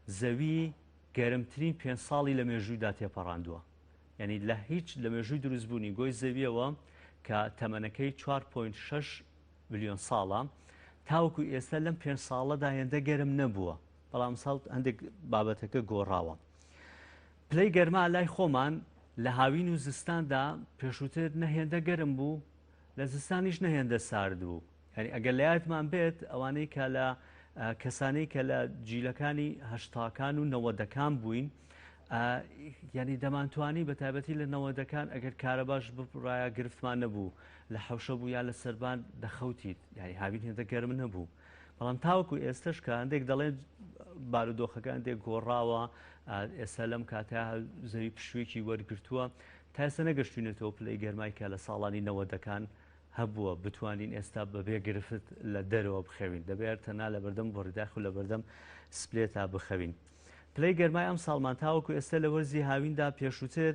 زەوی گەرمترین 5 ساڵی لە مێژوویدا تێپەڕاندووە. یعنی لە هیچ لە مێژووی دروستبوونی گۆی زەویەوە کە تەمەنەکەی 4.6 میلیۆن ساڵە تاوەکو ئێستا لەم 5 ساڵەدا هێندە گەرم نەبووە بەڵام ساڵ هەندێک بابەتەکە گۆڕاوە. پلەی گەرما لای خۆمان لە هاوین و زستاندا پێشووتر نەهێندە گەرم بوو لە زستانیش نەهێندە سارد بوو. یعنی ئەگەر لە یادمان بێت ئەوانەی کە لە کەسانەی کە لە جیلەکانی هەشتاکان و نەوەدەکان بووین یعنی دەمانتوانی بە تایبەتی لە نەوەدەکان ئەگەر کارە باش بڕایە گرفتمان نەبوو لە حەوشە بوو یا لە سەربان دەخەوتیت یعنی هاوین هێندە گەرم نەبوو. بەڵام تاوەکو ئێستش کە هەندێک دەڵێن بارودۆخەکان هەندێک گۆڕاوە ئێستا لەم کاتە زەوی پشوویەکی وەرگرتووە تا ئێستا نەگەشتوینێتەوە پلەی گەرمای کە لە ساڵانی نەوەدەکان هەبووە بتوانین ئێستا بەبێ گرفت لە دەرەوە بخەوین دەبێت تەنها لە بەردەم بۆڕیداخ و لە بەردەم سپلێتا بخەوین. پلەی گەرمای ئەم ساڵمان تاوەکو ئێستا لە وەرزی هاویندا پێشووتر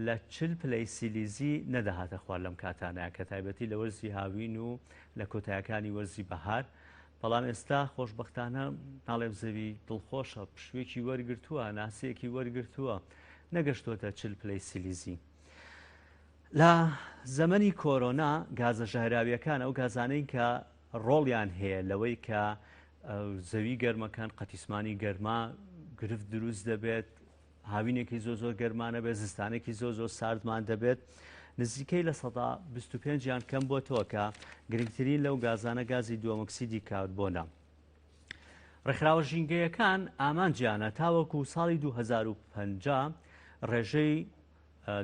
لە 40 پلەی سیلیزی نەدەهاتە خوار لەم کاتانەیە کە تایبەتی لە وەرزی هاوین و لە کۆتایەکانی وەرزی بەهار. بەڵام ئێستا خۆشبەختانە ناڵێم زەوی دڵخۆشە پشوێکی وەرگرتووە ناسەیەکی وەرگرتووە نەگەشتوتە 40 پلەی سیلیزی. لە زەمەنی کۆرۆنا گازە ژەهراویەکان ئەو گازانەی کە ڕۆڵیان هەیە لەوەی کە زەوی گەرمەکان قەتیسمانی گەرما گرفت دروست دەبێت، هاوینێکی زۆر گەرمانە بێت، زستانێکی زۆر ساردمان دەبێت، نزیکەی لە 125 یان کەم بۆتەوە کە گرنگترین لەو گازانە گازی دووەمەکسیدی کاربۆنە. ڕێکخراوە ژینگەیەکان ئامانجیانە تاوەکو ساڵی 2050 ڕێژەی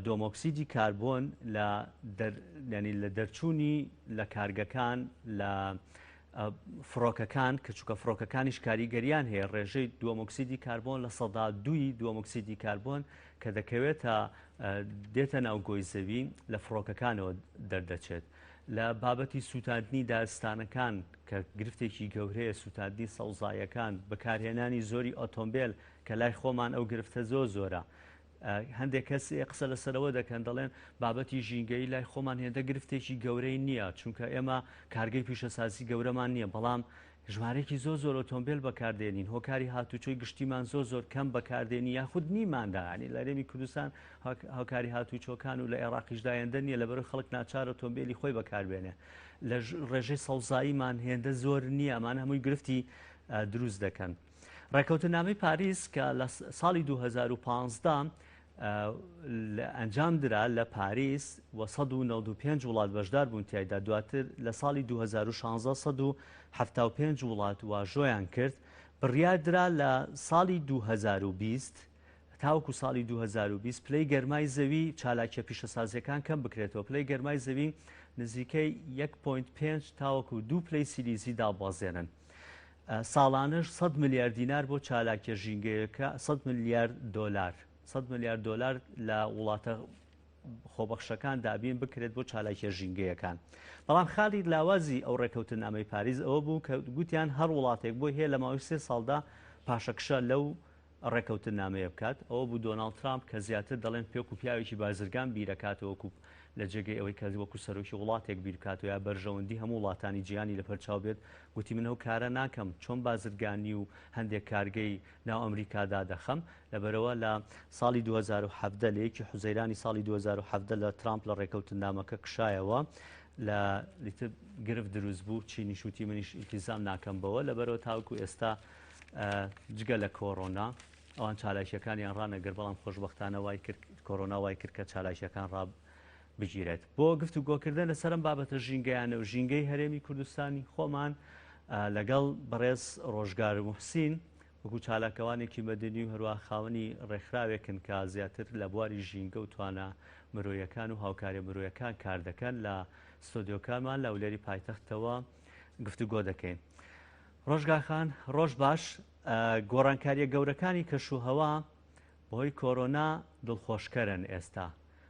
دۆمۆکسیدی کاربۆن لە دەرچوونی لە کارگەکان لە فڕۆکەکان کەچووکە فڕۆکەکانیش کاریگەریان هەیە ڕێژەی دووەمۆکسیدی کاربۆن لە 102 دووەمۆکسیدی کاربۆن کە دەکەوێتە دێتە ناو گۆی زەوی لە فڕۆکەکانەوە دەردەچێت. لە بابەتی سوتاندنی دارستانەکان کە گرفتێکی گەورەیە سوتاندنی سەوزایەکان بەکارهێنانی زۆری ئۆتۆمبیل کە لای خۆمان ئەو گرفتە زۆرە. هەندێک کەس قسە لەسەرەوە دەکەن دەڵێن بابەتی ژینگەی لای خۆمان هێندە گرفتێکی گەورەی نییە چونکە ئێمە کارگەی پیشەسازی گەورەمان نییە، بەڵام ژمارەیەکی زۆر ئۆتۆمبیل بەکاردێنین، هۆکاری هاتوچۆی گشتیمان زۆر کەم بەکاردێنی یاخود نیمانداانی لە هەرێمی کوردستان هۆکاری هاتوچۆکان و لە عێراقیشدایەندە نیە لەبەر خەڵک ناچار ئۆتۆمبیلی خۆی بەکاربێنێ. لە ڕێژەی سەوزاییمان هێندە زۆر نییە، ئەمان هەمووی گرفتی دروست دەکەن. ڕێکەوتنامەی پاریس کە لە ساڵی 2015 ئەنجام درا لە پاریس و 195 وڵات بەشدار بوون تایدا، دواتر لە ساڵی 2016 175 وڵات واژۆیان کرد، بڕیاردرا لە ساڵی 2020 تاوەکو ساڵی 2020 پلەی گەرمای زەوی چالاکیە پیشەسازیەکان کەم بکرێتەوە. پلەی گەرمای زەوی نزیکەی 1.5 تاوەکو 2 پلەی سیلیزی دابەزێنن. ساڵانش 100 میلیارد دینار بۆ چالاکیە ژینگەیەکە 100 میلیارد دۆلار 100 میلیارد دۆلار لە وڵاتە خۆبەخشەکان دابین بکرێت بۆ چالاکیە ژینگەیەکان. بەڵام خاڵی لاوازی ئەو ڕێکەوتنامەی پاریز ئەوە بوو کە گوتیان هەر وڵاتێک بۆ هەیە لە ماوەی 3 ساڵدا پاشەکشە لەو ڕێکەوتنامەیە بکات. ئەوە بوو دۆناڵد ترامپ کە زیاتر دەڵێن پێک و پیاوێکی بازرگان بیرەکاتەوەکو لە جێگەی ئەوەی کە وەکو سەرۆکی وڵاتێک بیرکات و یا بەرژەوەندی هەموو وڵاتانی جیهانی لەپەرچاو بێت. گوتی من ئەو کارە ناکەم، چۆن بازرگانی و هەندێک کارگەی ناو ئەمریکادا دەخەم. لەبەرەوە لە ساڵی 2017 لەیەکی حوزەیرانی ساڵی 2017 لە ترامپ لە ڕێکەوتنامەکە کشایەوە لە گرفت دروست بوو، چینی شوتی منیش ئیلتیزام ناکەم بەوە. لەبەرەوە تاوەکو ئێستا جگە لە کۆڕۆنا ئەوان چالاکیەکانیان ڕانەگەر، بەڵام خۆشبەختانە وای کرد کۆڕۆنا وای کرد کە چالاکیەکان بگیرێت. بۆ گفتوگۆکردن لەسەرم بابەتە ژینگەیانە و ژینگەی هەرێمی کوردستانی خۆمان لەگەڵ بەڕێز ڕۆژگار موحسین وەکو چالاکەوانێکی مەدەنی و هەروە خاوەنی ڕێکخراوێکن کە زیاتر لە بواری ژینگە و توانە مرۆیەکان و هاوکاری مرۆیەکان کار دەکەن لە ستۆدیۆکانمان لە ولێری پایتەختەوە گفتوگۆ دەکەین. ڕۆژگار خان ڕۆژ باش. گۆڕانکاریە گەورەکانی کەشوهەوا بەهۆی کۆرۆنا دڵخۆشکەرن ئێستا،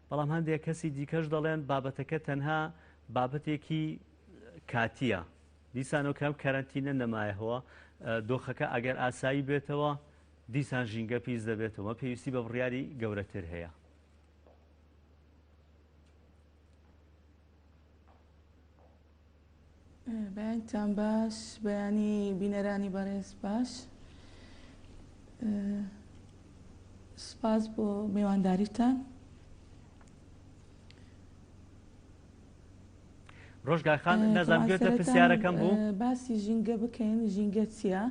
بەڵام هەندێک کەسی دیکەش دەڵێن بابەتەکە تەنها بابەتێکی کاتیە، دیسانەوە کەم کەرەنتینە نەمایەوە دۆخەکە ئەگەر ئاسایی بێتەوە دیسان ژینگە پیس دەبێتەوە، پێویستی بە بڕیاری گەورەتر هەیە. بەیانتان باش، بەیانی بینەرانی بەڕێز باش، سپاس بۆ میوانداریتان. ڕۆژگار خان نەزانم گوێتە پرسیارەکەم بوو. باسی ژینگە بکەین. ژینگە چییە؟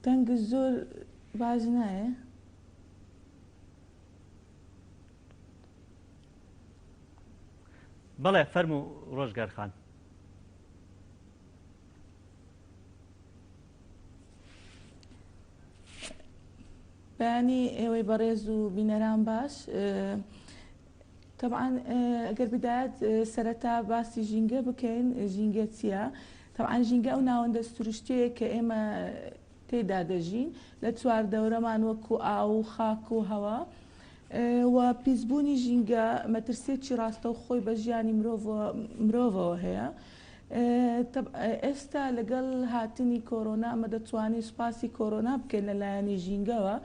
دەنگ زۆر باش نایە. بەڵێ فەرموو ڕۆژگار خان. بەیانی ئێوەی بەڕێز و بینەران باش، طبعاً ئەگەر بدایەت سەرەتا باسی ژینگە بکەین. ژینگە چییە؟ طبعاً ژینگە ئەو ناوەندە سروشتەیە کە ئێمە تێدا دەژین لە چوار دەورەمان وەکو ئاو و خاک و هەوا، و پیسبوونی ژینگە مەترسێکی ڕاستە و خۆی بە ژیانی مرۆڤەوە هەیە. ئێستا لەگەڵ هاتنی کۆرۆنا ئەمە دەتوانین سوپاسی کۆرۆنا بکەین لەلایەنی ژینگەوە،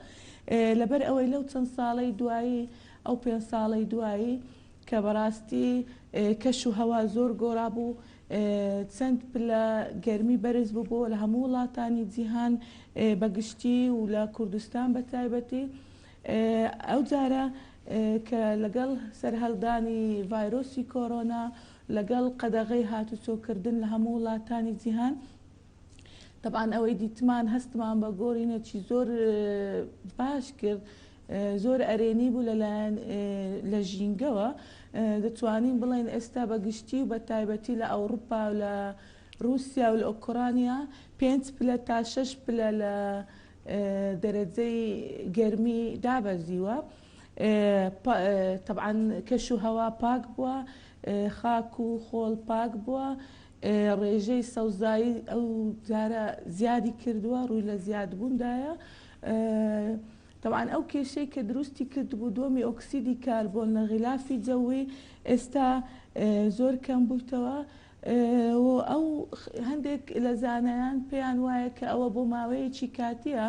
لەبەر ئەوەی لەو چەند ساڵەی دوایی ئەو 5 ساڵەی دوایی کە بەڕاستی کەش و هەوا زۆر گۆڕا بوو چەند پلە گەرمی بەرز بوو بۆ لە هەموو وڵاتانی جیهان بەگشتی و لە کوردستان بە تایبەتی ئەو جارە کە لەگەڵ سەرهەڵدانی ڤایرۆسی کۆرۆنا لەگەڵ قەدەغەی هاتوچۆکردن لە هەموو وڵاتانی جیهان طبعاً ئەوەی دیتمان هەستمان بە گۆڕینەکی زۆر باش کرد زۆر ئەرێنی بوو لەلایەن لە ژینگەوە دەتوانین بڵێن ئێستا بەگشتی و بە تایبەتی لە ئەوروپا و لە رووسیا و لە ئۆکرانیا 5 پلە تا 6 پلە لە دەرەجەی گەرمی دابەزیوە طبعاً کەش و هەوا پاک بووە خاک و خۆڵ پاک بووە ڕێژەی سەوزایی ئەو جارە زیادی کردووە ڕووی لە زیادبووندایە طبعاً ئەو کێشەی کە دروستی کردبوو دۆمی ئۆکسیدی کاربۆن لە غیلافی جەوی ئێستا زۆر کەم بوویتەوە و ئەو هەندێک لە زانایان پێیان وایە کە ئەوە بۆ ماوەیەکی کاتیە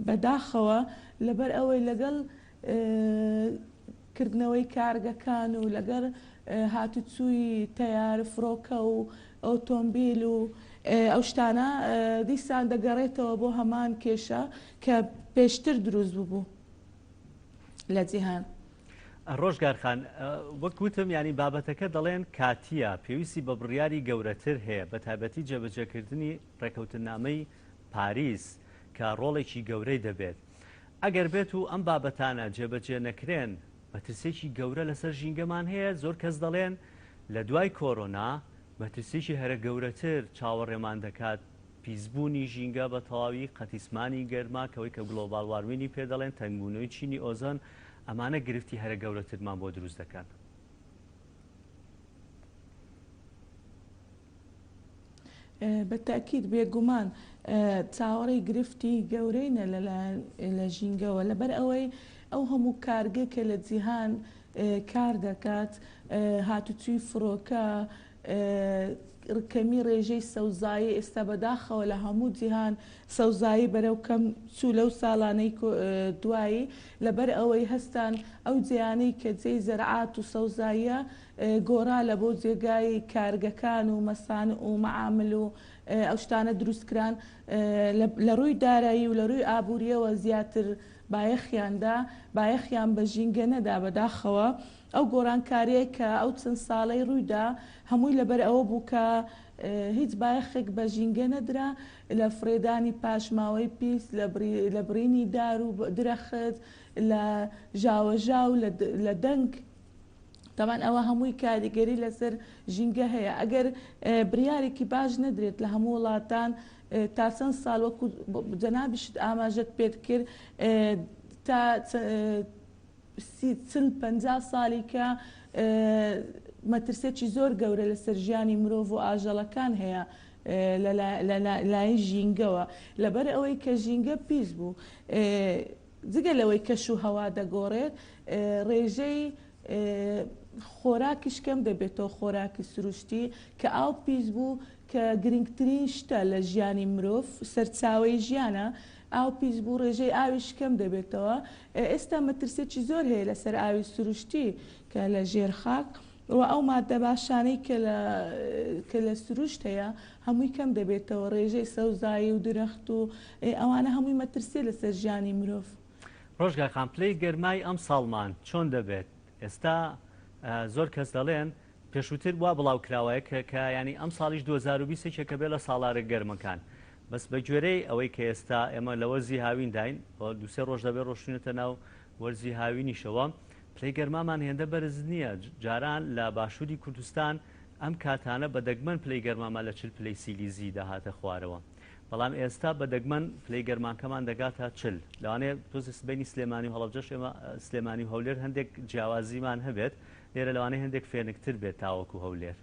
بەداخەوە لەبەر ئەوەی لەگەڵ کردنەوەی کارگەکان و لەگەر هاتوچووی تەیار فڕۆکە و ئۆتۆمبیل و ئەو شتانە دیسان دەگەڕێتەوە بۆ هەمان کێشە کە پێشتر دروست بوو لە جیهان. ڕۆژگارخان وەک وتم ینی بابەتەکە دەڵێن کاتیە پێویستی بە بڕیاری گەورەتر هەیە بە تایبەتی جێبەجێکردنی ڕێکەوتنامەی پاریس کە ڕۆڵێکی گەورەی دەبێت ئەگەر بێت و ئەم بابەتانە جێبەجێ نەکرێن مەترسێکی گەورە لەسەر ژینگەمان هەیە زۆر کەس دەڵێن لە دوای کۆرۆنا مەترسێکی هەرە گەورەتر چاوەڕێمان دەکات پیسبوونی ژینگە بە تەواوی قەتیسمانی گەرماکەوەی کە گلۆبال وارمینی پێ دەڵێن تەنگبوونەوەی چینی ئۆزۆن ئەمانە گرفتی هەرە گەورەترمان بۆ دروست دەکەن. بەتاکید بێگومان چاوەڕێی گرفتی گەورەینە لە ژینگەوە لەبەر ئەوەی ئەو هەموو کارگە کە لە جیهان کار دەکات هاتوچووی فڕۆکە ڕکەمی ڕێژەی سەوزایی ئێستا بەداخەوە لە هەموو جیهان سەوزایی بەرەو کەم چوو لەو ساڵانەی دوایی لەبەر ئەوەی هەستان ئەو جیانەی کە جێی زەرعات و سەوزاییە گۆڕا لە بۆ جێگای کارگەکان و مەسان و مەعامل و ئەو شتانە دروستکران لە ڕووی دارایی و لە ڕووی ئابوووریەوە زیاتر بایەخیاندا بایەخیان بە ژینگە نەدا بەداخەوە ئەو گۆڕانکاریە کە ئەو چەند ساڵەی ڕوویدا هەمووی لەبەر ئەوە بوو کە هیچ بایەخێک بە ژینگە نەدرا لە فرێدانی پاشماوەی پیس لە برینی دار و درەخت لە ژاوەژا و لە دەنگ تاوان ئەوە هەمووی کاریگەری لەسەر ژینگە هەیە ئەگەر بریارێکی باش نەدرێت لە هەموو وڵاتان تا چەند ساڵ وەکو جەنابیشت ئاماژەت پێت کرد تا 50 ساڵی کە مەترسێکی زۆر گەورە لەسەر ژیانی مرۆڤ و ئاژەڵەکان هەیە لای ژینگەوە لەبەر ئەوەی کە ژینگە پیس بوو جگە لەوەی کەش و هەوا دەگۆڕێت ڕێژەی خۆراکیش کەم دەبێتەوە خۆراکی سروشتی کە ئاو پیس بوو کە گرنگترین شتە لە ژیانی مرۆڤ سەرچاوەی ژیانە ئاو پیس بوو ڕێژەی ئاویش کەم دەبێتەوە ئێستا مەترسێکی زۆر هەیە لەسەر ئاوی سروشتی کە لە ژێر خاک و ئەو مادە باشانەی کە لە سروشت هەیە هەمووی کەم دەبێتەوە ڕێژەی سەوزایی و درەخت و ئەوانە هەمووی مەترسێ لەسەر ژیانی مرۆڤ. ڕۆژگار خان پلەی گەرمای ئەم ساڵمان چۆن دەبێت؟ ئێستا زۆر کەس دەڵێن پێشووتر وا بڵاو کراوەیە کە ینی ئەم ساڵیش 2020 کە بێت لە ساڵارە گەرمەکان بەس بە گوێرەی ئەوەی کە ئێستا ئێمە لە وەرزی هاوین داین دوسێ ڕۆژ دەبێت ڕۆشتونێتە ناو وەرزی هاوینیشەوە پلەی گەرمامان هێندە بەرز نییە جاران لە باشووری کوردستان ئەم کاتانە بە دەگمەن پلەی گەرمامان لە 40 پلەی سیلیزی داهاتە خوارەوە بەڵام ئێستا بە دەگمەن پلەی گەرمانکەمان دەگاتە 40 لەوانەیە تۆز سبەینی سلێمانی و هەڵەبجەش ئێمە سلێمانی و هەولێر هەندێک جیاوازیمان هەبێت لێرە لەوانەیە هەندێک فێنکتر بێت تاوەکو هەولێر.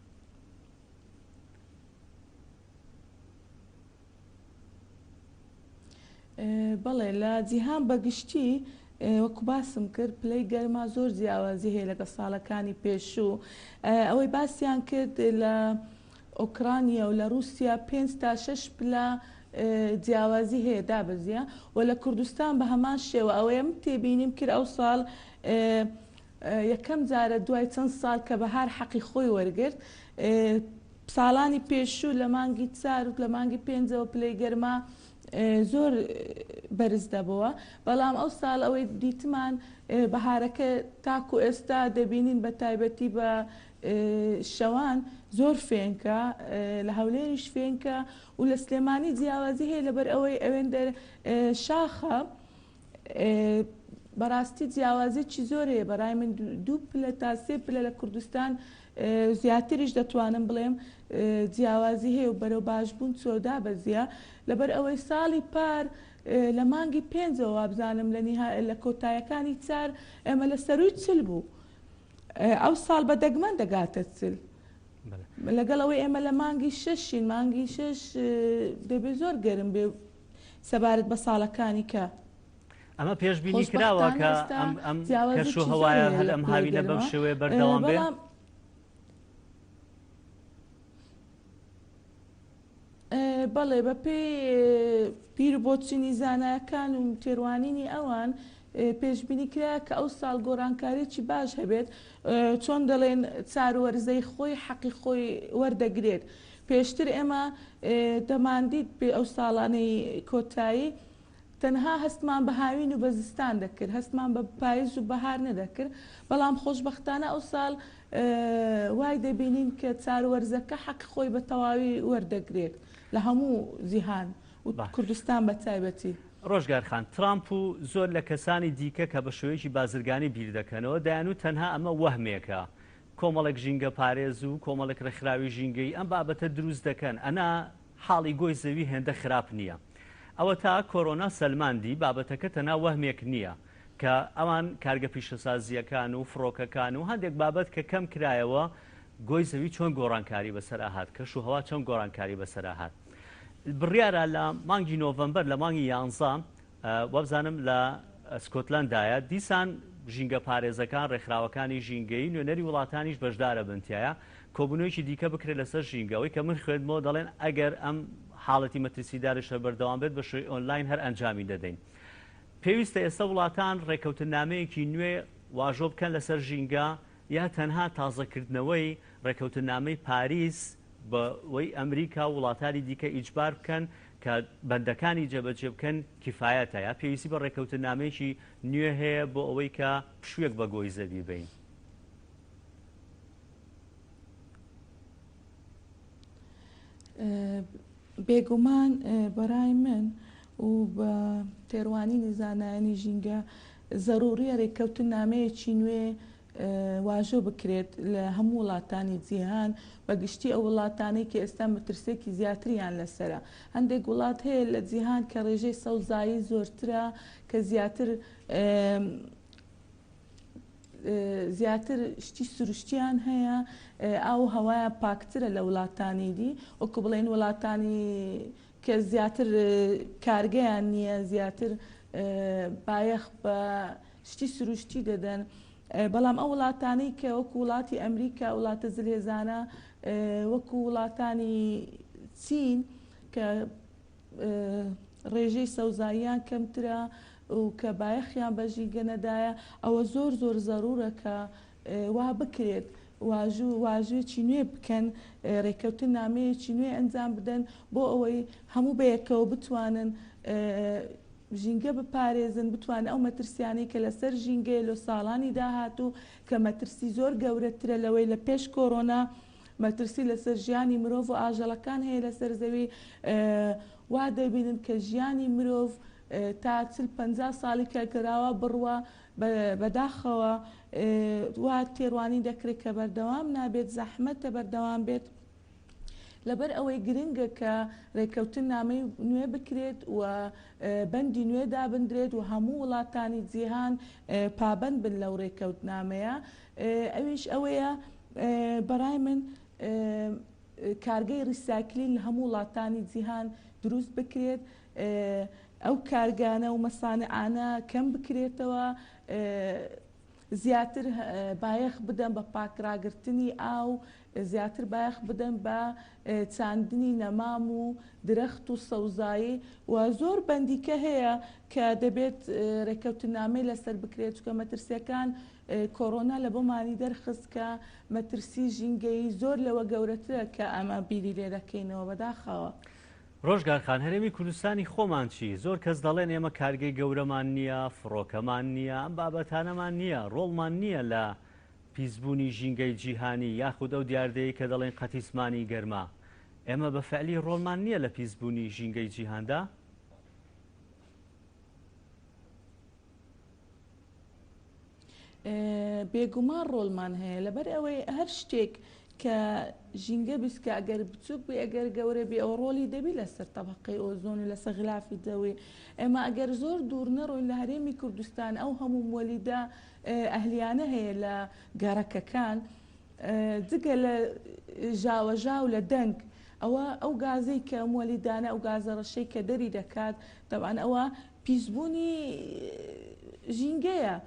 بەڵێ لە جیهان بەگشتی وەکو باسم کرد پلەی گەرما زۆر جیاوازی هەیە لەگە ساڵەکانی پێشوو ئەوەی باسییان کرد لە ئۆکرانیا و لە رووسیا 5 تا 6 پلە جیاوازی هەیە دابەزیە و لە کوردستان بە هەمان شێوە ئەوەیە من تێبینیم کرد ئەو ساڵ یەکەم جارە دوای چەند ساڵ کە بەهار حەقی خۆی وەرگرت ساڵانی پێشوو لە مانگی 4 و لە مانگی 5ەوە پلەی گەرما زۆر بەرز دەبەوە بەڵام ئەو ساڵ ئەوەی دیتمان بەهارەکە تاکو ئێستا دەبینین بە تایبەتی بە شەوان زۆر فێنکە لە هەولێریش فێنکە و لە سلێمانی جیاوازی هەیە لەبەر ئەوەی ئەوێندە شاخە بەڕاستی جیاوازێکی زۆر هەیە بەڕای من 2 پلە تا 3 پلە لە کوردستان زیاتریش دەتوانم بڵێم جیاوازی هەیە و بەرەو باشبوون چۆدا بەزیە لەبەر ئەوەی ساڵی پار لە مانگی 5ەوە وابزانم لە کۆتایەکانی 4 ئێمە لە سەروی چل بوو ئەو ساڵ بە دەگمەن دەگاتە چل لەگەڵەوەی ئێمە لە مانگی 6 مانگی 6 دەبێت زۆر گەرم بێ سەبارەت بە ساڵەکانی کە ئەمە پێشبینی کراوە کە ئەم کەش و هەوایە هەر ئەم هاوینە بەم شێوەیە بەردەوام بێ بەڵێ بە پێی پیر بۆچینی زانایەکان و تێروانینی ئەوان پێشبینی کرا کە ئەو ساڵ گۆڕانکاریی باش هەبێت چۆن دەڵێن چاروەرزەی خۆی حەقی خۆی وەردەگرێت پێشتر ئێمە دەماندیت پێ ئەو ساڵانەی کۆتایی تەنها هەستمان بە هاوین و بە زستان دەکرد هەستمان بە پاییز و بەهار نەدەکرد بەڵام خۆشبەختانە ئەو ساڵ وای دەبینین کە چاروەرزەکە حەق خۆی بە تەواوی وەردەگرێت لە هەموو جیهان و کوردستان بە تایبەتی ڕۆژگارخان ترامپ و زۆر لە کەسانی دیکە کە بە شێوەیەکی بازرگانی بیر دەکەنەوە دەیانوت تەنها ئەمە وەهمێکە کۆمەڵێک ژینگە پارێز و کۆمەڵێک ڕێکخراوی ژینگەی ئەم بابەتە دروست دەکەن ئەنا حاڵی گۆی زەوی هێندە خراپ نییە ئەوە تا کۆرۆنا سەلماندی بابەتەکە تەنها وەهمێک نییە کە ئەوان کارگە پیشەسازیەکان و فڕۆکەکان و هەندێک بابەت کە کەم کرایەوە گۆی زەوی چۆن گۆڕانکاری بەسەر هات کەش و هەوا چۆن گۆڕانکاری بەسەر هات بڕیارە لە مانگی نۆڤەمبەر لە مانگی 11 وەبزانم لە سکۆتلەندایە دیسان ژینگە پارێزەکان ڕێکخراوەکانی ژینگەی نوێنەری وڵاتانیش بەشدارە بنتیایە کۆبوونەوەیکی دیکە بکرێت لەسەر ژینگەوەی کە من خوێندمەوە دەڵێن ئەگەر ئەم حاڵەتی مەترسیدارشە بەردەوام بێت بە شێوەی ئۆنلاین هەر ئەنجامی دەدەین پێویستە ئێستا وڵاتان ڕێکەوتنامەیەکی نوێ واژۆ بکەن لەسەر ژینگە یا تەنها تازەکردنەوەی ڕێکەوتنامەی پاریس بەوەی ئەمریکا و وڵاتانی دیکە ئیجبار بکەن کە بەندەکانی جێبەجێ بکەن کیفایەتە یا پێویستی بە ڕێکەوتنامەیەکی نوێ هەیە بۆ ئەوەی کە پشوویەک بە گۆی زەوی بین بێگومان بەڕای من و بە تێڕوانینی زانایانی ژینگە زەروریە ڕێکەوتنامەیەکی نوێ واژۆ بکرێت لە هەموو وڵاتانی جیهان بەگشتی ئەو وڵاتانەی کە ئێستا مەترسێکی زیاتریان لەسرە هەندێک وڵات هەیە لە جیهان کە ڕێژەی سەوزایی زۆرترە کە زیاتر شتی سروشتیان هەیە ئاو هەوایە پاکترە لە وڵاتانی دی وەکو بڵێن وڵاتانی کە زیاتر کارگەیان نییە زیاتر بایەخ بە شتی سروشتی دەدەن بەڵام ئەو وڵاتانەی کە وەکو وڵاتی ئەمریکا وڵاتە زلێزانە وەکو وڵاتانی چین کە ڕێژەی سەوزاییان کەمترە و کە بایەخیان بەژی گەنەدایە ئەوە زۆر زۆر زەرورە کە وا بکرێت واژوێکی نوێ بکەن ڕێکەوتن نامەیەکی نوێ ئەنجام بدەن بۆ ئەوەی هەموو بەیەکەوە بتوانن ژینگە بپارێزن بتوانن ئەو مەترسیانەی کە لەسەر ژینگەی لە ساڵانی داهاتوو کە مەترسی زۆر گەورەترە لەوەی لە پێش کۆرۆنا مەترسی لەسەر ژیانی مرۆڤ و ئاژەڵەکان هەیە لەسەر زەوی وا دەبینن کە ژیانی مرۆڤ تا 40-50 ساڵی کە گەراوە بڕوە بەداخەوە وا تێڕوانی دەکرێت کە بەردەوام نابێت زەحمەتە بەردەوام بێت لەبەر ئەوەی گرنگە کە ڕێکەوتن نامەی نوێ بکرێت و بەندی نوێ دابدرێت و هەموو وڵاتانی جیهان پابەند بن لەو ڕێکەوتنامەیە ئەویش ئەوەیە بەڕای من کارگەی ڕیساکلین لە هەموو وڵاتانی جیهان دروست بکرێت ئەو کارگانە و مەسانعانە کەم بکرێتەوە زیاتر بایەخ بدەن بە پاکراگرتنی ئاو زیاتر بایەخ بدەن بە چاندنی نەمام و درەخت و سەوزایی و زۆر بەندیکە هەیە کە دەبێت ڕێکەوتنامەی لەسەر بکرێت چکە مەترسیەکان کۆڕۆنا لە بۆمانی دەرخست کە مەترسی ژینگەی زۆر لەوە گەورەترە کە ئەمە بیری لێ دەکەینەوە بەداخەوە. ڕۆژگارخان هەرێمی کوردستانی خۆمان چی؟ زۆر کەس دەڵێن ئێمە کارگەی گەورەمان نییە، فڕۆکەمان نییە، ئەم بابەتانەمان نییە، ڕۆڵمان نییە لە پیسبوونی ژینگەی جیهانی یاخود ئەو دیاردەیە کە دەڵێن قەتیسمانی گەرما. ئێمە بە فعلی ڕۆڵمان نییە لە پیسبوونی ژینگەی جیهاندا؟ بێگومان ڕۆڵمان هەیە لەبەر ئەوەی هەر شتێک کە ژینگە بیستکە ئەگەر بچووک بێ ئەگەر گەورە بێ ئەو ڕۆلی دەبی لەسەر تەبەقەی ئۆزۆن و لەسەر غلافی دەوێ. ئێمە ئەگەر زۆر دوور نەڕۆین لە هەرێمی کوردستان ئەو هەموو مۆلیدا ئەهلیانە هەیە لە گەڕەکەکان جگە لە ژاوەژا و لە دەنگ ئەو گازەی کە مۆلیدانە ئەو گازە ڕەشەی کە دەری دەکات دەبان ئەوە پیسبوونی ژینگەیە.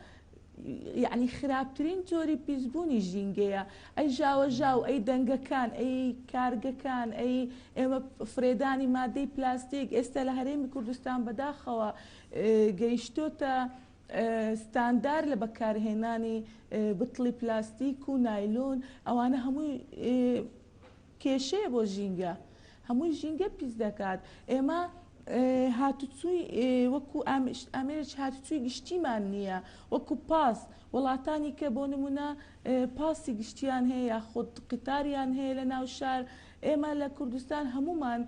یعنی خراپترین جۆری پیسبوونی ژینگەیە ئەی ژاوەژا و ئەی دەنگەکان ئەی کارگەکان ئەی ئێمە فرێدانی مادەی پلاستیک ئێستا لە هەرێمی کوردستان بەداخەوە گەیشتۆتە ستاندار لە بەکارهێنانی بتڵی پلاستیک و نایلۆن ئەوانە هەمووی کێشەیە بۆ ژینگە هەمووی ژینگە پیس دەکات. ئێمە هاتوچووی وەکو ئامێرێک هاتوچووی گشتیمان نییە وەکو پاس وڵاتانی کە بۆ نمونە پاسی گشتیان هەیە یاخود قیتاریان هەیە لە ناو شار. ئێمە لە کوردستان هەمومان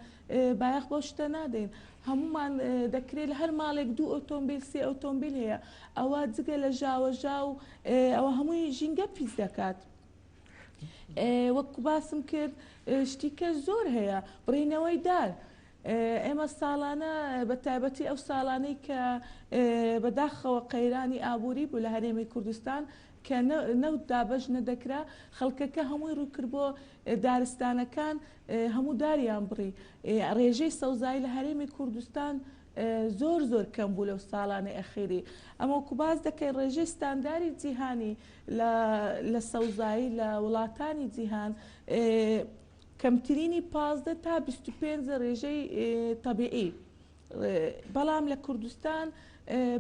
بایەخ بۆ شتە نادەین هەمومان دەکرێت لە هەر ماڵێک 2 ئۆتۆمبیل 3 ئۆتۆمبیل هەیە ئەوە جگە لە ژاوەژا و ئەوە هەمووی ژینگە پیس دەکات. وەکو باسم کرد شتیکە زۆر هەیە بڕینەوەی دار. ئێمە ساڵانە بە تایبەتی ئەو ساڵانەی کە بەداخەوە قەیرانی ئابووری بوو لە هەرێمی کوردستان کە نەوت دابەش نەدەکرا خەڵکەکە هەمووی ڕووکرد بۆ دارستانەکان هەموو داریان بڕی. ڕێژەی سەوزایی لە هەرێمی کوردستان زۆر کەم بوو لەو ساڵانەی ئەخیری. ئەمە وەکو باز دەکەی ڕێژەی ستانداری جیهانی لە سەوزایی لە وڵاتانی جیهان کەمترینی 15 تا 25 ڕێژەی تەبیعی. بەڵام لە کوردستان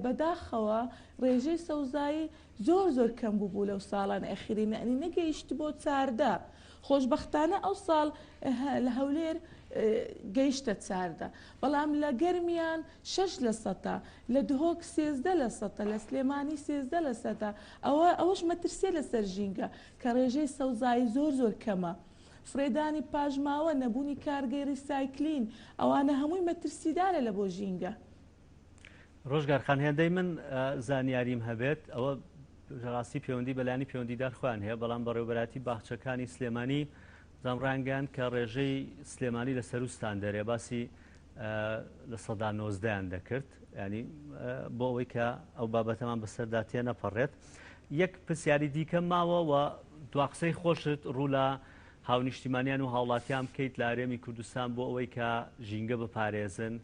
بەداخەوە ڕێژەی سەوزایی زۆر کەم بوو لەو ساڵان ئەخیری نەنی نەگەیشت بۆ 14. خۆشبەختانە ئەو ساڵ لە هەولێر گەیشتە 14 بەڵام لە گەرمیان 6% لە دهۆک 13% لە سلێمانی 13% ئەوەش مەترسیە لەسەر ژینگە کە ڕێژەی سەوزایی زۆر کەمە. فرێدانی پاژماوە نەبوونی کارگەی ریسایکلین ئەوانە هەمووی مەترسیدارە لە بۆ ژینگە. ڕۆژگارخان هێندەی من زانیاریم هەبێت ئەوە ڕاستی پەیوەندی بەلایانی پەیوەندیدار خۆیان هەیە بەڵام بەڕێوەبەراتی باخچەکانی سلێمانی زانڕانگەیان کە ڕێژەی سلێمانی لە سەروستان دەرێ باسی لە سەدا 90یان دەکرد ینی بۆ ئەوەی کە ئەو بابەتەمان بەسەردا تێ نەپەڕێت. یەک پرسیاری دیکە ماوە و دواقسەی خۆشت ڕوو لە هاونیشتیمانیان و هاوڵاتیان بکەیت لە هەرێمی کوردستان بۆ ئەوەی کە ژینگە بپارێزن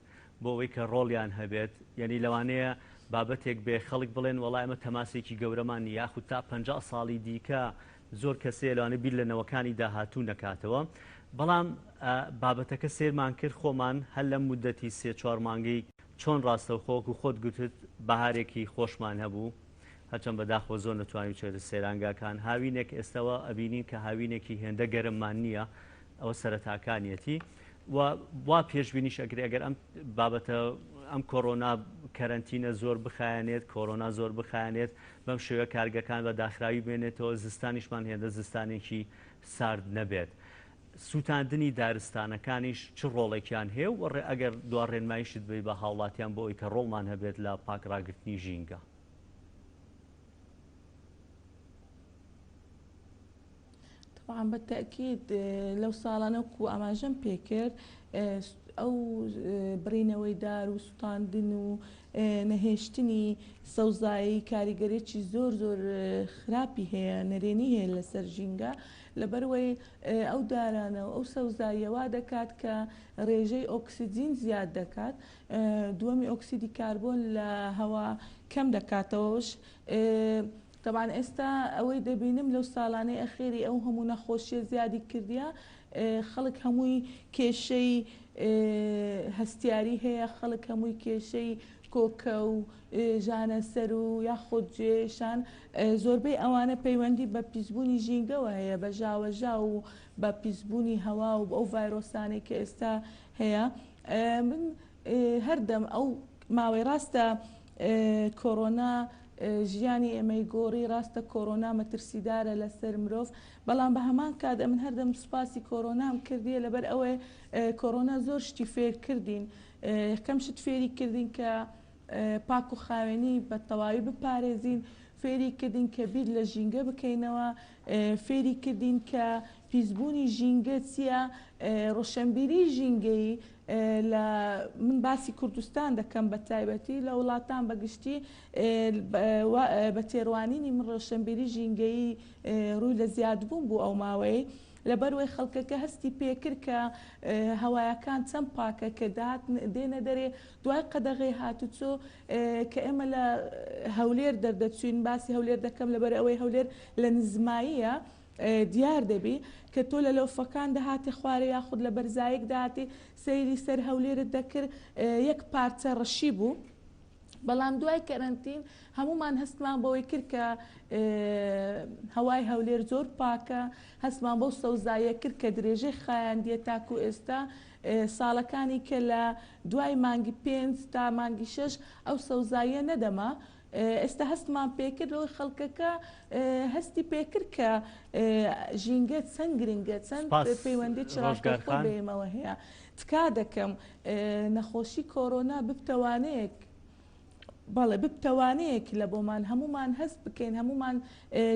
بۆ ئەوەی کە ڕۆڵیان هەبێت یعنی لەوانەیە بابەتێک بێ خەڵک بڵێن وەڵای ئەمە تەماسێکی گەورەمان یاخود تا 50 ساڵی دیکە زۆر کەسێ لەوانە بیر لە نەوەکانی داهاتوو نەکاتەوە. بەڵام بابەتەکە سێرمان کرد خۆمان هەر لە مودەتی 3-4 مانگەی چۆن ڕاستەوخۆک و خۆت گوتت بەهارێکی خۆشمان هەبوو هەرچەند بەداخۆ زۆر نتوانین چێت سێرانگاکان هاوینێک ئێستەوە ئەبینین کە هاوینێکی هێندە گەرممان نییە ئەوە سەرەتاکانیەتی وا پێشبینیش ئەگرێ ئەگەر ئەم بابەتە ئەم کۆڕۆنا کەرەنتینە زۆر بخایەنێت کۆڕۆنا زۆر بخایەنێت بەم شێوە کارگەکان بە داخراوی بێنێتەوە زستانیشمان هێندە زستانێکی سارد نەبێت. سووتاندنی دارستانەکانیش چ ڕۆڵێکیان هەیە و ئەگەر دوا ڕێنماییشت بێ بە هاوڵاتیان بۆ ئەوی کە ڕۆڵمان هەبێت لە پاکڕاگرتنی ژینگە. طبعا بالتأكيد لو ساڵانەکو ئاماژەم پێکرد ئەو بڕینەوەی دار و سووتاندن و نەهێشتنی سەوزایی کاریگەرێکی زۆر خراپی هەیە نەرێنی هەیە لەسەر ژینگە لەبەرەوەی ئەو دارانە و ئەو سەوزاییەوا دەکات کە ڕێژەی ئۆکسیجین زیاد دەکات دووەمی ئۆکسیدی کاربۆن لە هەوا کەم دەکاتەوەش طبعا ئێستا ئەوەی دەبینم لەو ساڵانەی ئەخێری ئەو هەموو نەخۆشیە زیادی کردیا خەڵک هەمووی کێشەی هەستیاری هەیە خەڵک هەمووی کێشەی کۆکە و ژانەسەر و یاخۆ جێشان زۆربەی ئەوانە پەیوەندی بە پیسبوونی ژینگەوە هەیە بە ژاوەژا و بە پیسبوونی هەوا و ئەو ڤایرۆسانەی کە ئێستا هەیە من هەردەم ئەو ماوەی ڕاستە کۆرۆنا ژیانی ئێمەی گۆڕی ڕاستە کۆرۆنا مەترسیدارە لەسەر مرۆڤ بەڵام بە هەمان کات من هەردەم سوپاسی کۆرۆنام کردیە لەبەر ئەوەی کۆرۆنا زۆر شتی فێر کردین یەکەم شت فێری کردین کە پاک و خاوێنی بە تەواوی بپارێزین فێری کردین کە بیر لە ژینگە بکەینەوە فێری کردین کە پیسبوونی ژینگە چییە ڕۆشنبیری ژینگەی لە من باسی کوردستان دەکەم بە تایبەتی لە وڵاتان بەگشتی بە تێڕوانینی من ڕۆشنبیری ژینگەی ڕووی لە زیادبوون بوو ئەو ماوەی لەبەروەی خەڵکەکە هەستی پێکرد کە هەوایەکان چەند پاکە کە دێنە دەرێ دوای قەدەغی هاتوچۆ کە ئێمە لە هەولێر دەردەچوین باسی هەولێر دەکەم لەبەر ئەوەی هەولێر لە نزماییە دیار دەبی کە تۆ لە لەوفەکان دەهاتی خوارێ یاخود لە بەرزایەک داهاتی سەیری سەر هەولێرت دەکرد یەک پارچە ڕەشی بوو بەڵام دوای کەرەنتین هەمومان هەستمان بەوەی کرد کە هەوای هەولێر زۆر پاکە هەستمان بەو سەوزایە کرد کە درێژەی خایاندیە تاکو ئێستا ساڵەکانی کە لە دوای مانگی 5 تا مانگی 6 ئەو سەوزایە نەدەما ئێستا هەستمان پێکرد لەوەی خەڵکەکە هەستی پێکرد کە ژینگە چەند گرنگە چەند پەیوەندی چڕاشتەخۆ بێمەوە هەیە تکا دەکەم نەخۆشی کۆرۆنا بتەوانەیەک بەڵێ بتەوانەیەکی لە بۆمان هەمومان هەست بکەین هەمومان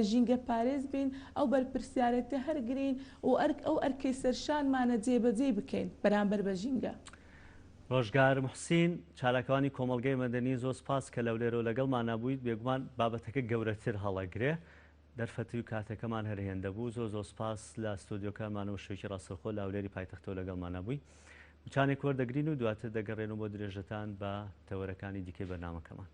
ژینگە پارێز بین ئەو بەرپرسیارەتە هەرگرین و ئەو ئەرکەی سەرشانمانە جێبەجێ بکەین بەرامبەر بە ژینگە. ڕۆژگار محسین چالاکەوانی کۆمەڵگەی مەدەنی زۆر سپاس کە لەولێرە و لەگەڵمان نەبوویت بێگومان بابەتەکە گەورەتر هەڵەگرێ دەرفەتی و کاتەکەمان هەرهێندە بوو زۆر سپاس لە ستۆدیۆکانمانەوە شوێکی ڕاستەوخۆ لە هەولێری پایتەختەوە لەگەڵمان نەبووی وچانێک وەردەگرین و دواتر دەگەڕێنەوە بۆ درێژەتان بە تەوەرەکانی دیکەی بەرنامەکەمان.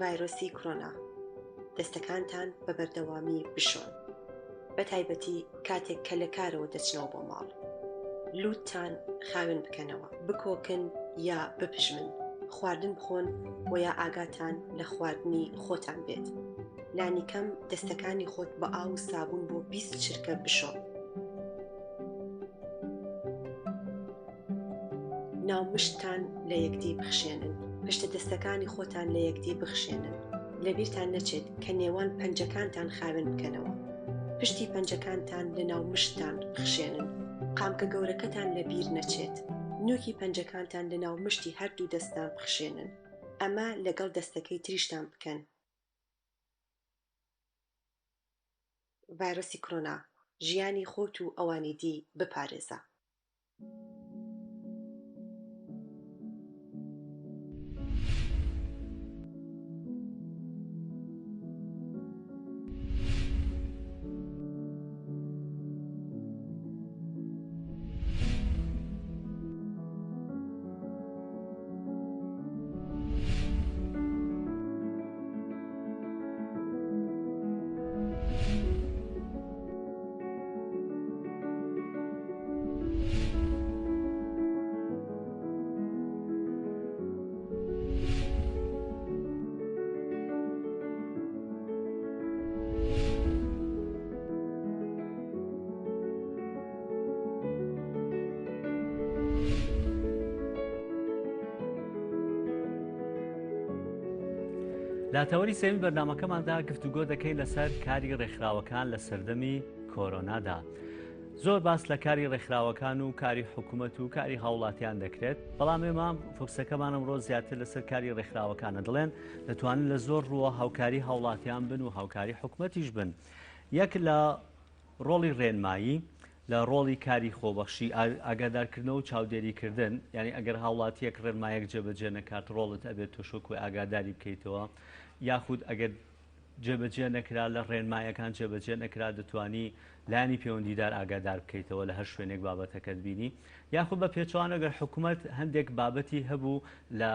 ڤایرۆسی کۆرۆنا دەستەکانتان بە بەردەوامی بشۆن، بە تایبەتی کاتێک کە لە کارەوە دەچنەوە بۆ ماڵ. لووتتان خاوێن بکەنەوە، بکۆکن یا بپژمن، خواردن بخۆن و یا ئاگاتان لە خواردنی خۆتان بێت. لانی کەم دەستەکانی خۆت بە ئاو و سابوون بۆ 20 چرکە بشۆن. ناومشتتان لە یەکدی بخشێنن، پشتە دەستەکانی خۆتان لە یەکدی بخشێنن. لەبیرتان نەچێت کە نێوان پەنجەکانتان خاوێن بکەنەوە. پشتی پەنجەکانتان لە ناومشتتان بخشێنن، قامکە گەورەکەتان لە بیر نەچێت. نوکی پەنجەکانتان لە ناومشتی هەردوو دەستان بخشێنن، ئەمە لەگەڵ دەستەکەی تریشتان بکەن. ڤایرۆسی کۆرۆنا ژیانی خۆت و ئەوانی دی بپارێزە. لاتەوەری سێمی بەرنامەکەماندا گفتوگۆ دەکەین لەسەر کاری ڕێکخراوەکان لە سەردەمی کۆرۆنادا. زۆر باس لە کاری ڕێکخراوەکان و کاری حکوومەت و کاری هاوڵاتیان دەکرێت، بەڵام ئێمە فۆکسەکەمان ئەمڕۆ زیاتر لەسەر کاری ڕێکخراوەکانە دەڵێن دەتوانن لە زۆر ڕووە هاوکاری هاوڵاتیان بن و هاوکاری حکوومەتیش بن. یەک لە ڕۆڵی ڕێنمایی لە ڕۆڵی کاری خۆبەخشی ئاگادارکردنەوە و چاودێریکردن، یعنی ئەگەر هاوڵاتیەک ڕێنمایەک جێبەجێ نەکات ڕۆڵت ئەبێت تۆ شۆکوی ئاگاداری بکەیتەوە، یاخود ئەگەر جێبەجێ نەکرا لە ڕێنمایەکان جێبەجێ نەکرا دەتوانی لانی پەیوەندیدار ئاگادار بکەیتەوە لە هەر شوێنێک بابەتەکەت بینی، یاخود بە پێچوان ئەگەر حکوومەت هەندێک بابەتی هەبوو لە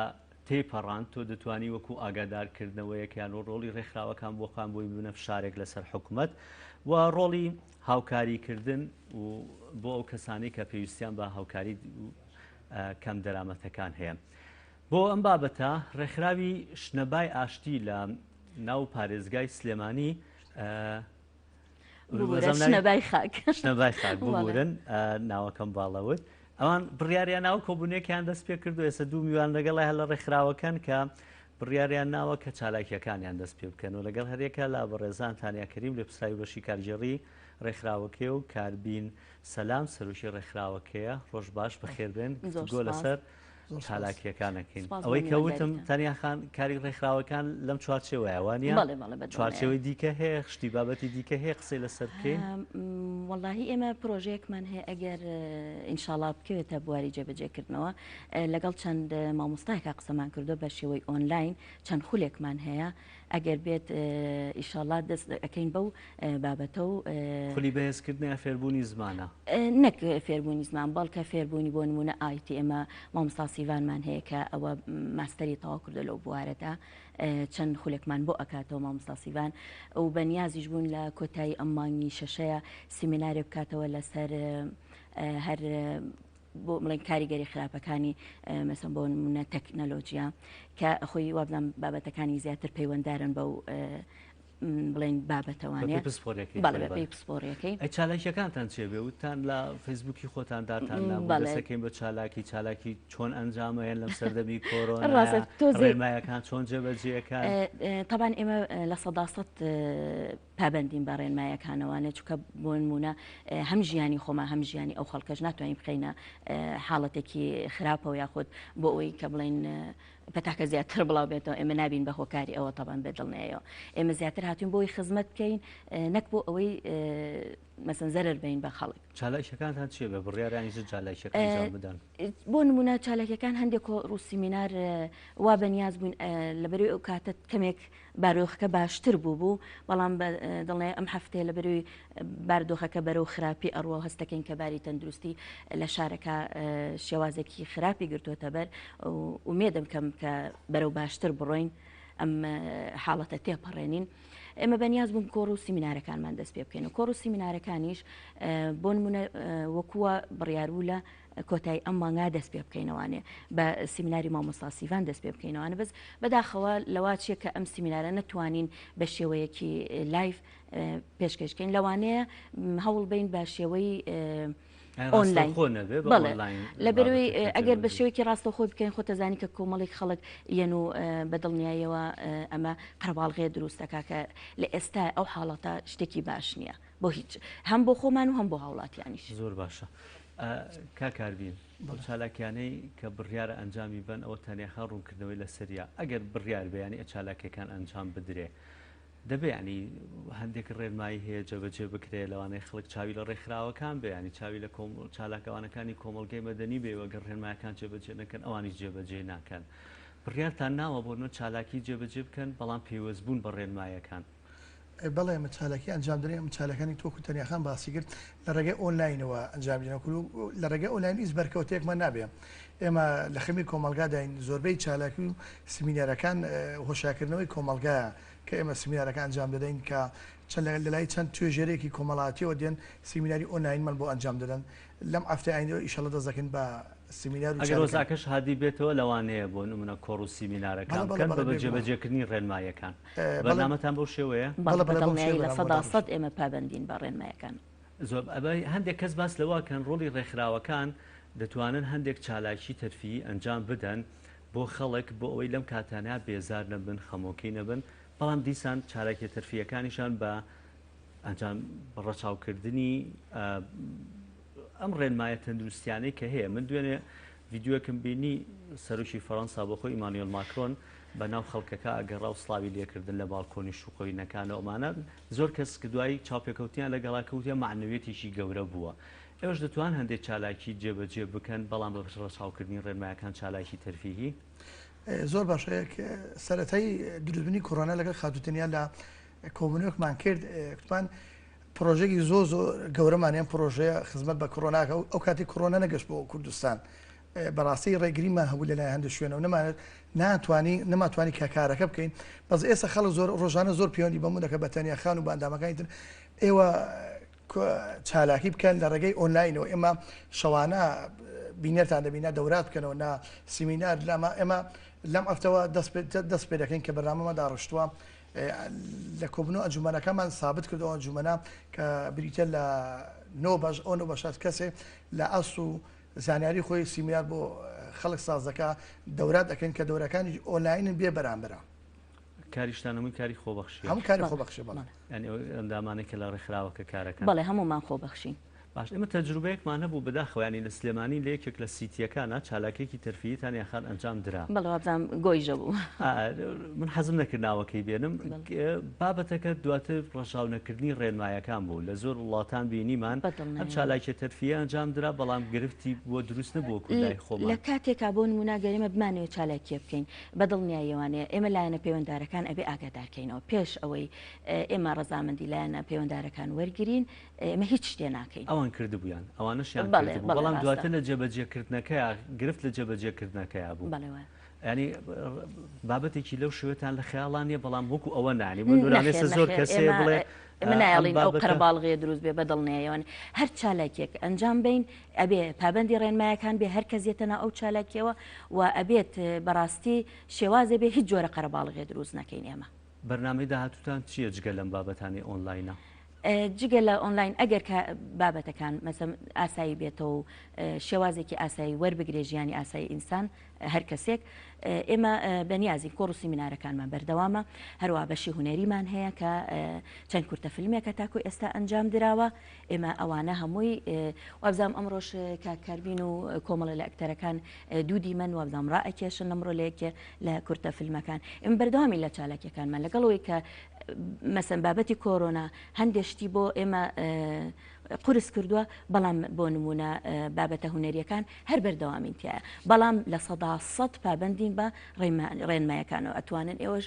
تێپەڕاند تۆ دەتوانی وەکو ئاگادارکردنەوەیەکیان و ڕۆڵی ڕێکخراوەکان بۆ خۆیان بۆی ببنە فشارێک لەسەر حکوومەت و ڕۆڵی هاوکاریکردن و بۆ ئەو کەسانی کە پێویستیان بە هاوکاری کەم دەرامەتەکان هەیە. بۆ ئەم بابەتە ڕێکخراوی شنەبای ئاشتی لە ناو پارێزگای سلێمانی شنەبای خاک ببورن ناوەکەم باڵەوت، ئەوان بڕیاریان ناوە کۆبوونێکیان دەست پێ کردو. ئێستا 2 میلیۆن لەگەڵای هەل لە ڕێکخراوەکان کە بڕیاریان ناوە کە چالاکیەکانیان دەست پێ بکەن و لەگەڵ هەرێکە لە بەڕێزان تانیاکەریم لە پسراوی بەشی کارژێڕی ڕێکخراوەکەی و کاربین سەلام سەرۆکی ڕێکخراوەکەیە. ڕۆژ باش بەخێربێن گۆ لەسەر چالاکیەکانەکەین. ئەوەی کەوتم تەنیاخان کاری ڕێکخراوەکان لەم چوارچێوەیە وانە چوارچێوەی دیکە هەیە، خشتی بابەتی دیکە هەیە قسەی لەسەر بکەین. وەڵاهی ئێمە پرۆژەیەکمان هەیە ئەگەر ئینشاءڵڵا بکەوێتە بواری جێبەجێکردنەوە لەگەڵ چەند مامۆستایەکە قسەمان کردو بە شێوەی ئۆنلاین چەند خولێکمان هەیە ئەگەر بێت ئیشاءڵڵا دەست ئەەکەین بەو بابەتە و خولی بەهێزکردنیان فێربوونی زمانە نەک فێربوونی زمان بەڵکە فێربوونی بۆ نمونە ئایتی ئێمە مامۆستا سیڤانمان هەیە کە ئەوە ماستەری تەواو کردو لەو بوارەدا چەند خولێکمان بۆ ئەکاتەوە مامۆستا سیڤان و بەنیازیش بوون لە کۆتایی ئەممانی شەشەیە سیمینارێ بکاتەوە لەسەر هەر بۆ بڵێن کاریگەری خراپەکانی مەسەن بۆ نمونە تەکنەلۆجیا کە خۆی وابزان بابەتەکانی زیاتر پەیوەنددارن بە و بڵێن بابەتەوانێ پێی پسپۆڕیەکەی چالاکیەکانتان چێ بێ وتان لە فەیسبووکی خۆتانداتان دەسەکەین بە چالاکی چۆن ئەنجامەیەن لەم سەردەمی کۆرۆنا ڕێنمایەکان چۆن جێبەجێەکان. تەبان ئێمە لە سەداسەد پابندین بە ڕێنمایەکانەوانێت چونکە بۆ نمونە هەم ژیانی خۆمە هەم ژیانی ئەو خەڵکەش ناتوانین بخەینە حاڵەتێکی خراپەوە یاخود بۆ ئەوی کە بڵێن پەتاکە زیاتر بڵاو بێتەوە ئێمە نابین بە هۆکاری ئەوە تەبان بێت دڵنیایەوە ئێمە زیاتر هاتوین بۆی خزمەت بکەین نەک بۆ ئەوەی مەسەن زەرر بین بە خەڵک. چالاکیەکانتان چیە بە بڕیاریانی چالاکیەکان بدەن؟ بۆ نمونە چالاکیەکان هەندێک ڕووسیمینار وا بەنیاز بووین لەبەروی ئەو کاتت کەمێک بارۆخەکە باشتر بوو بەڵام دڵێ ئەم هەفتەیە لەبەروی باردۆخەکە بەرەو خراپی ئەڕوە هەستەکەین کە باری تەندروستی لە شارەکە شێوازێکی خراپی گرتوۆتە بەر و مێدەم کەم کە بەرەو باشتر بڕۆین ئەم حاڵەتە تێپەڕێنین. ئێمە بەنیاز بوون کۆڕ و سیمینارەکانمان دەست پێ بکەین و کۆڕ و سیمینارەکانیش بۆ نمونە وەکووە بڕیاربوو لە کۆتایی ئەم مانگا دەست پێ بکەینەوانێ بە سیمیناری مامۆستا سیڤان دەست پێ بکەینەوانە بەس بەداخەوە لەوا چیە کە ئەم سیمینارە نەتوانین بە شێوەیەکی لایف پێشکەشکەین لەوانەیە هەوڵ بین بە شێوەی ئۆنلاین لە بەروی ئەگەر بە شێوەیەکی ڕاستەخۆی بکەین خۆتەزانی کە کۆمەڵێک خەڵک یەن و بەدڵنیایەوە ئەمە قەرباڵغێ دروستەکە کە لە ئێستا ئەو حاڵەتە شتێکی باش نییە بۆ هیچ هەم بۆ خۆمان و هەم بۆ هاوڵاتیانیش. زۆر باشە کاکاربین بۆ چالاکیانەی کە بڕیارە ئەنجامی بن ئەوە تەنێخا ڕوونکردنەوەی لە سەریا ئەگەر بڕیار بەیانی چالاکیەکان ئەنجام بدرێ دەبێ ینی هەندێک ڕێنمایی هەیە جەبەجێ بکرێ لەوانەیە خەڵک چاوی لە ڕێکخراوەکان بێ ینی چاوی لە چالاکەوانەکانی کۆمەڵگەی مەدەنی بێ وەگەر ڕێنمایەکان جێبەجێ نەکەن ئەوانیش جێبەجێ ناکەن. بڕیارتان ناوە بۆ نۆ چالاکی جێبەجێ بکەن بەڵام پێوەست بوون بە ڕێنمایەکان. بەڵێ ئەمە چالاکی ئەنجام درێ ئەم چالاکانی تۆکو تەنیاخان باسی کرد لە ڕێگەی ئۆنلاینەوە ئەنجامدرێن لە ڕێگەی ئۆنلاین هیچ بەرکەوتێکمان نابێ. ئێمە لە خەمی کۆمەلگاداین زۆربەی چالاکی و سیمینارەکان هۆشاکردنەوەی کۆمەلگایە کە ئێمە سیمینارەکان ئەنجام دەدەین کە لە لای چەند توێژێرێکی کۆمەڵاتیەوە دێن سیمیناری ئۆنلاینمان بۆ ئەنجام دەدەن لەم ئەفتەی ئایندەوە ئیشەڵە دەست دەکەن بە سیمینار و ئەگەر وەزاکەش هادی بێتەوە لەوانەیە بۆ نمونە کۆڕ و سیمینارەکان بکەن بە جێبەجێکردنی ڕێنمایەکان. بەرنامەتان بەو شێوەیە لە سەداسەد ئێمە پابەندین بە ڕێنمایەکان. زۆر هەندێک کەس باس لەواکەن ڕۆڵی ڕێکخراوەکان دەتوانن هەندێک چالاکی تەرفیعی ئەنجام بدەن بۆ خەڵک بۆ ئەوەی لەم کاتانە بێزار نەبن خەمۆکی نەبن بەڵام دیسان چالاکی تەرفیعەکانیشان بە ئەنجام ڕەچاوکردنی ئەم ڕێنمایە تەندروستیانەی کە هەیە. من دوێنێ ڤیددیوەکەم بینی سەرۆکی فەڕەنسا بۆ خۆی ئیمانوێل ماکرۆن بە ناو خەڵکەکە ئەگەڕا و سڵاوی لێکردن لە باڵکۆنی شوخۆینەکانە ئەومانە زۆر کەس کە دوایی چاوپێکەوتیان لەگەڵاکەوتیە معنەوێتێکی گەورە بووە. ئێوەش دەتوان هەندێک چالاکی جێبەجێ بکەن بەڵام بە ڕەچاوکردنی ڕێنمایەکان چالاکی تەرفیعی زۆر باشەیە سەرەتایی دروستبوونی کۆڕۆنا لەگەڵ خاتوتەنیا لە کۆبوونەوەکمان کرد کوتمان پرۆژێکی زۆر گەورەمانیان پرۆژەیە خزمەت بە کۆڕۆناکە ئەو کاتی کۆڕۆنا نەگەشت بۆ کوردستان بەڕاستی ڕێگریمان هەبوو لەلای هەندێک شوێنەوە نەماتوانی کارەکە بکەین بەس ئێستا خەڵک زۆر ڕۆژانە زۆر پەیوەندی بەمون دەکە بە تەنیاخان و بەندامەکانی تر ئێوە چالاکی بکەن لە ڕێگەی ئۆنلاینەوە ئێمە شەوانە بینێرتان دەبینە دەورات بکەنەوە نا سیمینار ئێمە لەم ئەفتەوە دەست پێ دەکەین کە بەرنامەمە داڕشتووە لە کۆبنەوە ئەنجومەنەکەمان ثابت کردەوە ئەنجومەنە کە بریتە لە 9 بەشات کەسێ لە ئەس و زانیاری خۆی سیمینار بۆ خەڵک سازەکە دەورات دەکەن کە دەورەکانی ئۆنلاینن بێ بەرامبرە. کاریشتانەمووی کاری خۆبەخشی هەموو کاری خۆبەخشی ینی ئەندامانێک کە لە ڕێکخراوەکە کارەکە بەڵێ هەمومان خۆبەخشین. باش ئمە تەجروبەیەکمان هەبوو بەداخەوەیانی لە سلێمانی لە یەکێک لە سیتیەکانە چالاکێکی تەرفیعیتان یاخان ئەنجام درا بەڵام گۆیژە بوو من حەزم نەکرد ناوەکەی بێنم بابەتەکە دواتر ڕەشاونەکردنی ڕێنمایەکان بوو لە زۆر وڵاتان بینیمان ئەم چالاکی تەرفیعی ئەنجام درا بەڵام گرفتی بۆ دروست نەبووە کوردای خۆمان لە کاتێکا بۆ نموناگەریمە بمانەوە چالاکیە بکەین بەدڵنیایەوانێ ئێمە لایەنە پەیوەنددارەکان ئەبێ ئاگادارکەینەوە پێش ئەوەی ئێمە ڕەزامەندی لایەنە پەیوەنددارەکان وەرگرین ئێمە هیچ شتێ ناکەین ئەوان کردبوویان ئەوانەشیان کردبوو بەڵام دواتر لە جێبەجێکردنەکەیە گرفت لە جێبەجێکردنەکەیە بوو ینی بابەتێکی لەو شوێتان لە خەیاڵانیە بەڵام وەکو ئەوە نانی بۆنانێسە زۆر کەسێ بڵێ منایڵین ئەو قەرەباڵغێ دروست بێ بەدڵنیایەوەن هەر چالاکێک ئەنجام بین ئەبێ پابەندی ڕێنمایەکان بێ هەر کەسێتەنا ئەو چالاکیەوە و ئەبێت بەڕاستی شێوازێ بێ هیچ جۆرە قەرەباڵغێ دروست نەکەین ئێمە. بەرنامەی داهاتوتان چییە جگە لەم بابەتانی ئۆنلاینە؟ جگە لە ئۆنلاین ئەگەر بابەتەکان مەسەم ئاسایی بێتەوە و شێوازێکی ئاسایی وەربگرێ ژیانی ئاسایی ئینسان هەر کەسێک ئێمە بەنیازی کۆڕ و سیمینارەکانمان بەردەوامە هەروە بەشی هونەریمان هەیە کە چەند کورتە فیلمێکە تاکو ئێستا ئەنجام دراوە ئێمە ئەوانە هەمووی وابزانام ئەمڕۆژ کاربین و کۆمەڵە لە ئەکتەرەکان دوودی من وابزانام ڕائەکێشن ئەمڕۆ لەیەکێ لە کورتە فیلمەکان ئێمە بەردەوامی لە چالاکیەکانمان لەگەڵەوەی کە مەسەن بابەتی کۆرۆنا هەندێشتی بۆ ئێمە قورس کردووە بەڵام بۆ نمونە بابەتە هونەریەکان هەر بەردەوامین تایە بەڵام لە 100% پابەندین بە ڕێنمایەکانەوە ئەتوانن ئێوەش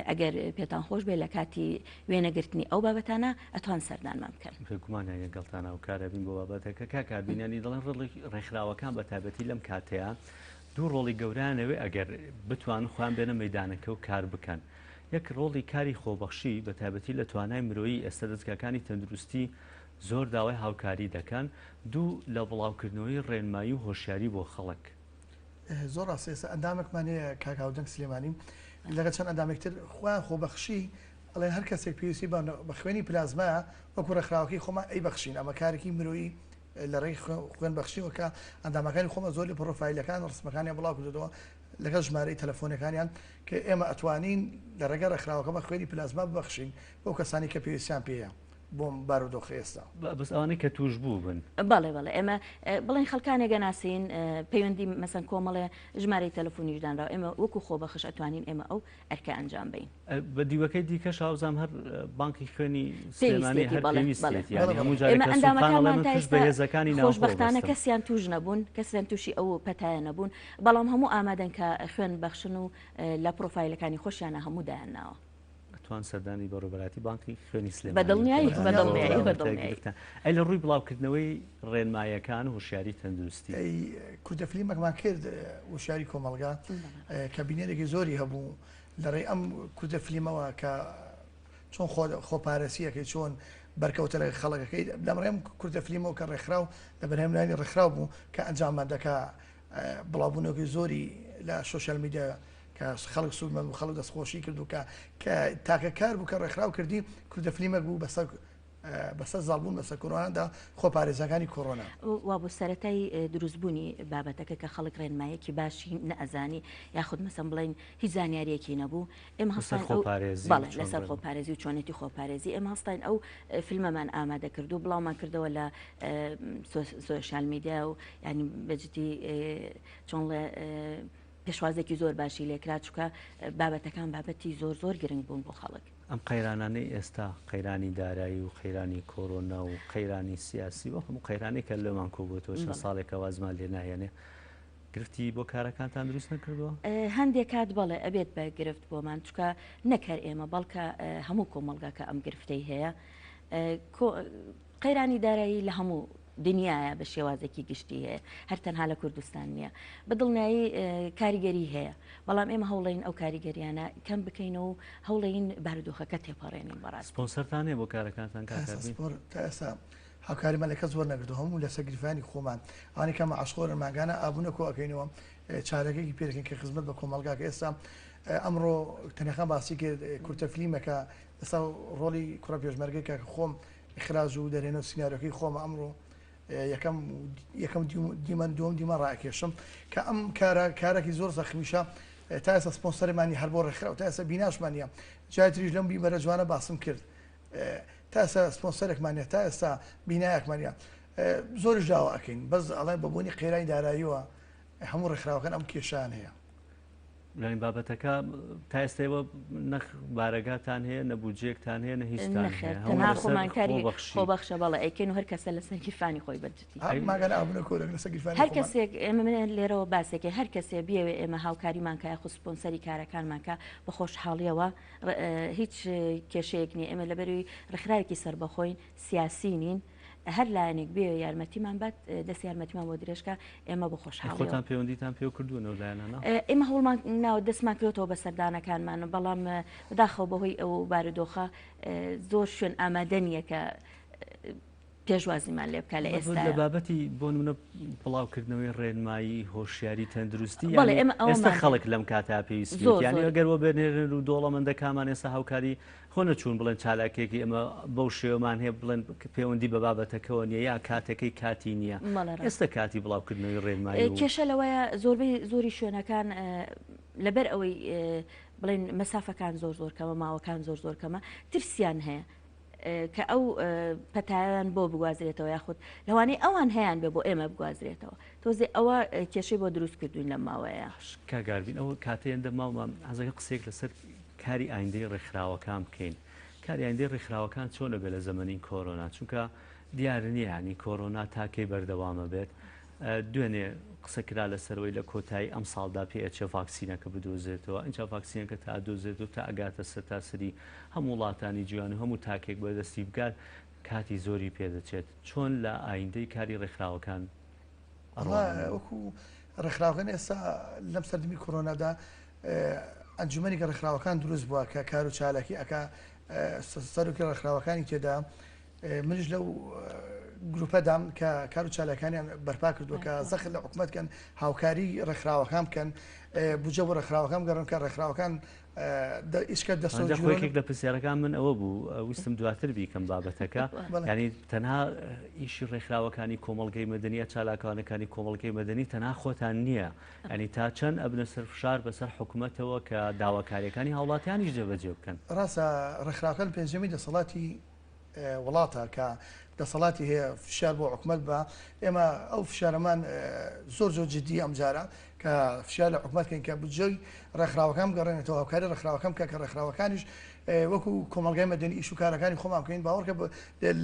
ئەگەر پێتان خۆش بێ لە کاتی وێنەگرتنی ئەو بابەتانە ئەتوان سەردانمان بکەن. پێکمانە یەگەڵتانە و کارەبین بۆ بابەتەکە کاکاربینانی دەڵێن ڕێکخراوەکان بە تایبەتی لەم کاتەیە دوو ڕۆڵی گەورانەوەی ئەگەر بتوان خوان بێنە مەدانەکە و کار بکەن. یەک ڕۆڵی کاری خۆبەخشی بە تایبەتی لە توانای مرۆیی ئێستا دەستگاکانی تەندروستی زۆر داوای هاوکاری دەکەن. دوو لە بڵاوکردنەوەی ڕێنمایی و هۆشیاری بۆ خەڵک. زۆر ڕاستێستا ئەندامێکمان هەیە کاکاودەنگ سلێمانی لەگەڵ چەند ئەندامێکتر خوان خۆبەخشی ئەڵێن هەر کەسێک پێویستی بە خوێنی پلازمایە وەکو ڕێکخراوەکەی خۆمان ئەی بەخشین ئەمە کارێکی مرۆیی لە ڕێی خوێن بەخشیوەکە ئەندامەکانی خۆمە زۆر لە پرۆفایلەکان ڕسمەکانی بڵاو کردەوە لەگەڵ ژمارەی تەلەفۆنەکانیان کە ئێمە ئەتوانین لە ڕێگە ڕێکخراوەکە بە خوێنی پلازما ببەخشین بۆ کەسانی کە پێویستیان پێەیە بۆم بارودۆخ ئێستا بەس ئەوانەی کە توش بوو بن. بەڵێ بەڵێ ئێمە بڵێن خەڵکانێک گەناسین پەیوەندی مەسەن کۆمەڵێ ژمارەی تەلەفۆنیشدانراوە ئێمە وەکو خۆبەخش ئەتوانین ئێمە ئەو ئەرکە ئەنجام بین. بە دیوەکەی دیکەش ئاوزام هەر بانکی خوێنی سلێمانی هەر پێویستێتی هەموو ئێمە ئەندامەکانمان بەهێزەکانی خۆشبەختانە کەسیان توش نەبوون کەسیان تووشی ئەو پەتایە نەبوون بەڵام هەموو ئامادەن کە خوێن بەخشن و لە پرۆفایلەکانی خۆشیانە هەموو دایانناوە. توان سەردانی بەڕێوەبەتی بانکی خوێنی سلێمانی بەدڵنیایی ئەی لە ڕووی بڵاوکردنەوەی ڕێنمایەکان و هوشیاری تەندروستی کوردەفلیمەکمان کرد وشاری کۆمەلگا کە بینێرێکی زۆری هەبوو لەڕێی ئەم کوردەفلیمەوە کە چۆن خۆپارێسیەکەی چۆن بەرکەوتە لە خەڵکەکەی لەمڕێم کوردەفلیمەوە کە ڕێکخراو لە بەرهەملانی ڕێکخراو بوو کە ئەنجامان دەکا بڵاوبوونەوەی زۆری لە سوۆشیال میدیا خەڵک سوودمە و خەڵک دەستخۆشی کردو کە تاکە کار بوو کە ڕێکخراو کردی کوردەفلیمە بوو بەسەر زاڵبوون بەسەر کۆرۆنادا خۆپارێزەکانی کۆرۆنا وا بۆ سەرەتای دروستبوونی بابەتەکە کە خەڵک ڕێنمایەکی باشی نەئەزانی یاخود مەسەن بڵین هیچ زانیاریەکی نەبوو ئێمە هەستان لەسەر خۆپارێزی و چۆنێتی خۆپارێزی ئێمە هەستین ئەو فیلمەمان ئامادە کردو بڵاومان کردەوە لە سوۆشیال میدیا و ینی بەجددی چۆن لە پێشوازێکی زۆر باشی لێکرا چووکە بابەتەکان بابەتی زۆر گرنگ بوون بۆ خەڵک. ئەم قەیرانانەی ئێستا قەیرانی دارایی و قەیرانی کۆرۆنا و قەیرانی سیاسی و هەموو قەیرانی کە لەمان کۆبووەوە چەند ساڵێکە وازمان لێ ناهێنێ گرفتی بۆ کارەکانتان دروست نەکردووە؟ هەندێک کات بەڵێ ئەبێت بە گرفت بۆمان چکە نەکەر ئێمە بەڵکە هەموو کۆمەڵگاکە ئەم گرفتەی هەیە قەیرانی دارایی لە هەموو دنیاە بە شێوازێکی گشتی هەیە هەر تەنها لە کوردستان نییە بەدڵنایی کاریگەری هەیە بەڵام ئێمە هەوڵین ئەو کاریگەریانە کەم بکەینەوە و هەوڵین بارودۆخەکە تێپەڕێنین بەڕاست. سپۆنسەرتان هەیە بۆ کارەکانتان تا ئێستا هاوکاریمان لە کەس زۆر نەکردو هەموو لە سەرگرفانی خۆمان ئەوانەی کەمە عەشقۆرن ماگانە ئابوونە کۆ ئەەکەینەوە چارەکەی پێدەکەین کە خزمەت بە کۆمەڵگاکە ئێستا ئەمڕۆ تەنەخان باسی کرد کورتەفلیمەکە ئێستا ڕۆڵی کوڕە پێشمەرگەی کە خۆم ئیخراج و دەرێنە سیناریۆکەی خۆمە ئەمڕۆ یەکەم دیمەن دوم دیمە ڕاکێشم کە ئەم کارێکی زۆر زەخمیشە تا ئێستا سپۆنسەرمانی هەر بۆ ڕێکخراو تا ئێستا بیناشمانە جای تریش لەم بیمەرە جوانە باسم کرد تا ئێستا سپۆنسەرێکمانە تا ئێستا بینایەکمانە زۆرش داوا ئەەکەین بەس ئەڵێن بەبوونی قێرانی داراییەوە هەموو ڕێکخراوەکان ئەم کێشان هەیە. لەنی بابەتەکە تا ئێستەوە نەخ بارەگاتان هەیە نەبووجێکتان هەیە نەهیستانها خۆمانکاری خۆبەخشە بەڵێ ئەیکەین و هەر کەسە لە سەرگیرفانی خۆی بەرجتی هەر کەسێک ئێمە لێرەوە باسێکی هەر کەسێ بیاوێ ئێمە هاوکاریمانکە یا خسپۆنسەری کارەکانمانکە بە خۆشحاڵیەوە هیچ کێشەیەک نیە ئێمە لەبەروی ڕێکخراوێکی سەربەخۆین سیاسی نین هەر لایەنێک بێ یارمەتیمان بات دەست یارمەتیمان بۆ درێژکە ئێمە بە خۆشحاڵی خۆتان پەیوەندیتان پێ کردوونەوە لایەنانە ئێمە هەوڵمان ناوە دەستمان کردەوە بە سەردانەکانمان بەڵام بەداخەوە بەهۆی ئەو بارودۆخە زۆر شوێن ئامادە نییە کە پێشوازیمان لێ بکە لە ئێستا لە بابەتی بۆ نمونە بڵاوکردنەوەی ڕێنمایی هۆشیاری تەندروستی ئێستا خەڵک لەم کاتا پێویست یانی ئەگەرەوە بێنێرن و دۆڵەمەندەکانمان ئێستا هاوکاری خۆ نەچوون بڵێن چالاکێکی ئەمە بەو شێوەمان هەیە بڵێن پەیوەندی بە بابەتەکەەوە نیە یا کاتەکەی کاتی نییە ئێستا کاتی بڵاوکردنەوەی ڕێنمایی کێشە لەوەیە زۆری شوێنەکان لەبەر ئەوەی بڵێن مەسافەکان زۆر کەمە ماوەکان زۆر کەمە ترسیان هەیە کە ئەو پەتایان بۆ بگوازرێتەوە یاخود لەوانەیە ئەوان هەیەیان بێ بۆ ئێمە بگوازرێتەوە تۆزێ ئەوە کێشەی بۆ دروست کردوین لە ماوەیە کاگاربین ئەوە کاتەیەندە ماوە حەزەکە قسێک لەسەر کاری ئایندەی ڕێکخراوەکان بکەین کاری ئایندەی ڕێکخراوەکان چۆنە بێ لە زەمەنی کۆرۆنا چونکە دیارە نیە ینی کۆرۆنا تاکەی بەردەوامە بێت دوێنێ قسەکرا لەسەرەوەی لە کۆتایی ئەم ساڵدا پێچە ڤاکسینەکە بدۆزێتەوە ئەنج ڤاکسینەکە تا دۆزێت و تا ئەگاتە سەتاسەری هەموو وڵاتانی جیهان و هەموو تاکێک بەدەستی بگات کاتی زۆری پێدەچێت چۆن لە ئایندەی کاری ڕێکخراوەکان وەکو ڕێکخراوەکان ئێستا لەم سەردەمی کۆرۆنادا ئەنجومەنی کە ڕێکخراوەکان دروست بووە کە کار و چالاکی ئەکا سەرۆکی ڕێکخراوەکانی تێدا منیش لەو گروپەدام کە کار و چالاکانیان بەرپا کردووە کە زەخ لە حکوومەتکەن هاوکاری ڕێکخراوەکان بکەن بجە بۆ ڕێکخراوەکان گەڕن کە ڕێکخراوەکان ئیشکە دەستێک لە پرسیارەکان من ئەوە بوو ویستم دواتر بیکەم بابەتەکە ینی تەنها ئیشی ڕێکخراوەکانی کۆمەڵگەی مەدەنیە چالاکانەکانی کۆمەڵگەی مەدەنی تەنها خۆتان نییە ئەنی تا چەند ئەبنە سەر فشار بەسەر حکوومەتەوە کە داواکاریەکانی هاوڵاتیانیش جێبەجێ بکەن ڕاستە ڕێکخراوەکان پێنجەمی دەسەڵاتی وڵاتە کە دەسەڵاتی هەیە فشار بۆ حکوومەت بە ئێمە ئەو فشارەمان زۆر زۆر جددی ئەمجارە کە فشار لە حکوومەتکەین کە بجێی ڕێکخراوەکان گەڕێنێتەوە هاوکاری ڕێکخراوەکەم کە ڕێکخراوەکانیش وەکو کۆمەلگای مەدەنی ئیش و کارەکانی خۆمان بکەین باوەڕکە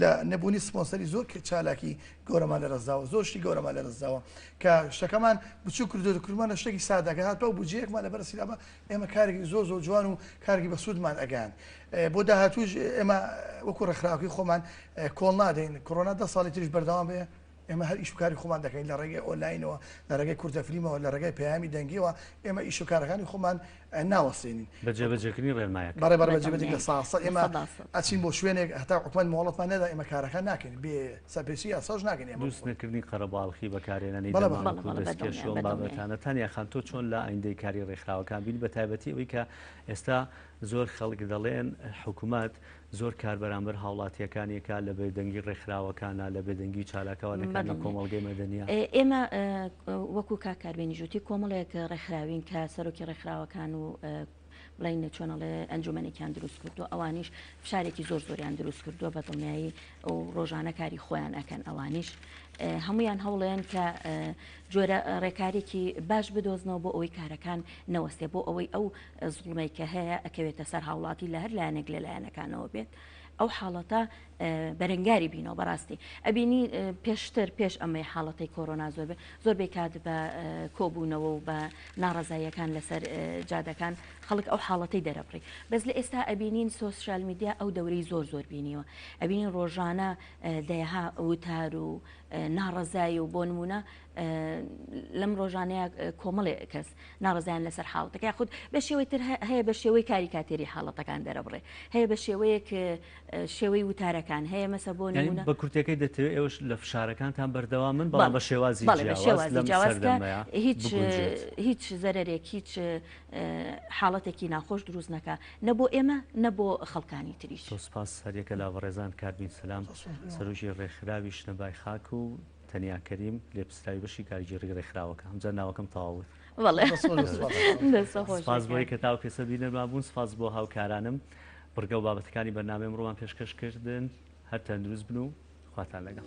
لە نەبوونی سپۆنسەری زۆر چالاکی گەورەمان لە ڕزاوە زۆر شتی گەورەمان لە ڕزاوە کە شتەکەمان بچوو کردو کردمانە شتێکی سادەکە هاتەوە بجەیەکمان لە بەرسیدابە ئێمە کارێکی زۆر زۆر جوان و کارێکی بەسوودمان ئەگەیان بۆ داهاتووش ئێمە وەکو ڕێکخراوەکەی خۆمان کۆڵ نادەین کۆڕۆنا 10 ساڵی تریش بەردەوام بێ ئێمە هەر ئیش و کاری خۆمان دەکەین لە ڕێگەی ئۆنلاینەوە لە ڕێگەی کورتەفلیمەوە لە ڕێگەی پەیامی دەنگیەوە ئێمە ئیش و کارەکانی خۆمان ناوەستێنین بەجێبەجێکردنی ڕێنمایەک بەڕێبەر بەجێبەجێ لە ساسە ئێمە ئەچین بۆ شوێنێک هەتا حکومەت مۆڵەتمان نەدا ئێمە کارەکان ناکەین بێ سەرپێچی یاساش ناکەین ئێمە دروستنەکردنی قەرەباڵخی بەکارێنانی دەستکێشەوە بابەتانە یاخان تۆ چۆن لە ئایندەی کاری ڕێکخراوەکان بین بە تایبەتی ئەوەی کە ئێستا زۆر خەڵک دەڵێن حکوومەت زۆر کار بەرامبەر هاوڵاتیەکانێکە لە بێدەنگی ڕێکخراوەکانە لە بێدەنگی چالاکەوانەکانی کۆمەڵگەی مەدەنیە ئێمە وەکو کاکاربێنی ژووتی کۆمەڵێک ڕێکخراوین کە سەرۆکی ڕێکخراوەکان و بڵین چۆنەڵێ ئەنجومەنێکیان دروست کردو ئەوانیش فشارێکی زۆر زۆریان دروست کردووە بە دڵنیایی و ڕۆژانە کاری خۆیان ئەکەن ئەوانیش هەمویان هەوڵێن کە جۆرە ڕێکارێکی باش بدۆزنەوە بۆ ئەوەی کارەکان نەوەستێ بۆ ئەوەی ئەو زڵمەی کە هەیە ئەکەوێتە سەر هاوڵاتی لە هەر لایەنێک لە لایەنەکانەوە بێت ئەو حاڵەتە بەرەنگاری بینەوە بەڕاستی ئەبینی پێشتر پێش ئەمەی حاڵەتی کۆرۆنا زۆر بێکات بە کۆبوونەوە و بە ناڕزاییەکان لەسەر جادەکان خەڵک ئەو حاڵەتی دەرەبڕی بەس لە ئێستا ئەبینین سۆسیال میدیا ئەو دەورەی زۆر بینیوە ئەبینین ڕۆژانە دەیها وتار و ناڕزایی و بۆ نمونە لەم ڕۆژانەیە کۆمەڵێ کەس ناڕزایان لەسەر حاڵەتەکە یاخود بە شێوەی تر هەیە بە شێوەی کاریکاتێری حاڵەتەکان دەرەبڕێ هەیە بە شێوەیەک شێوەی وتارەکان هەیە مەسە بۆ نمونە بە کورتەکەی دەتەوێت ئێوەش لە فشارەکانتان بەردەوام من بەڵام بە شێوازی جیاوازکە هیچ زەرێک هیچ حاڵەتێکی ناخۆش دروست نەکە نەبۆ ئێمە نەبۆ خەڵکانی تریش سپاس هەریەکە لاوەڕێزان کاربین سەلام سەرۆژی ڕێکخراوی شنەبای خاک و تەنیا کەریم لێپستراوی بەشی کاریگەری ڕێکخراوەکە هەمجار ناوەکەم تەواوت سپاس بۆی کە تاو پێسە بینەرما بوون سپاس بۆ هاوکارانم بڕگە و بابەتەکانی بەرنامەی ڕۆمان پێشکەشکردن هەر تەندروست بن و خواتان لەگەڵ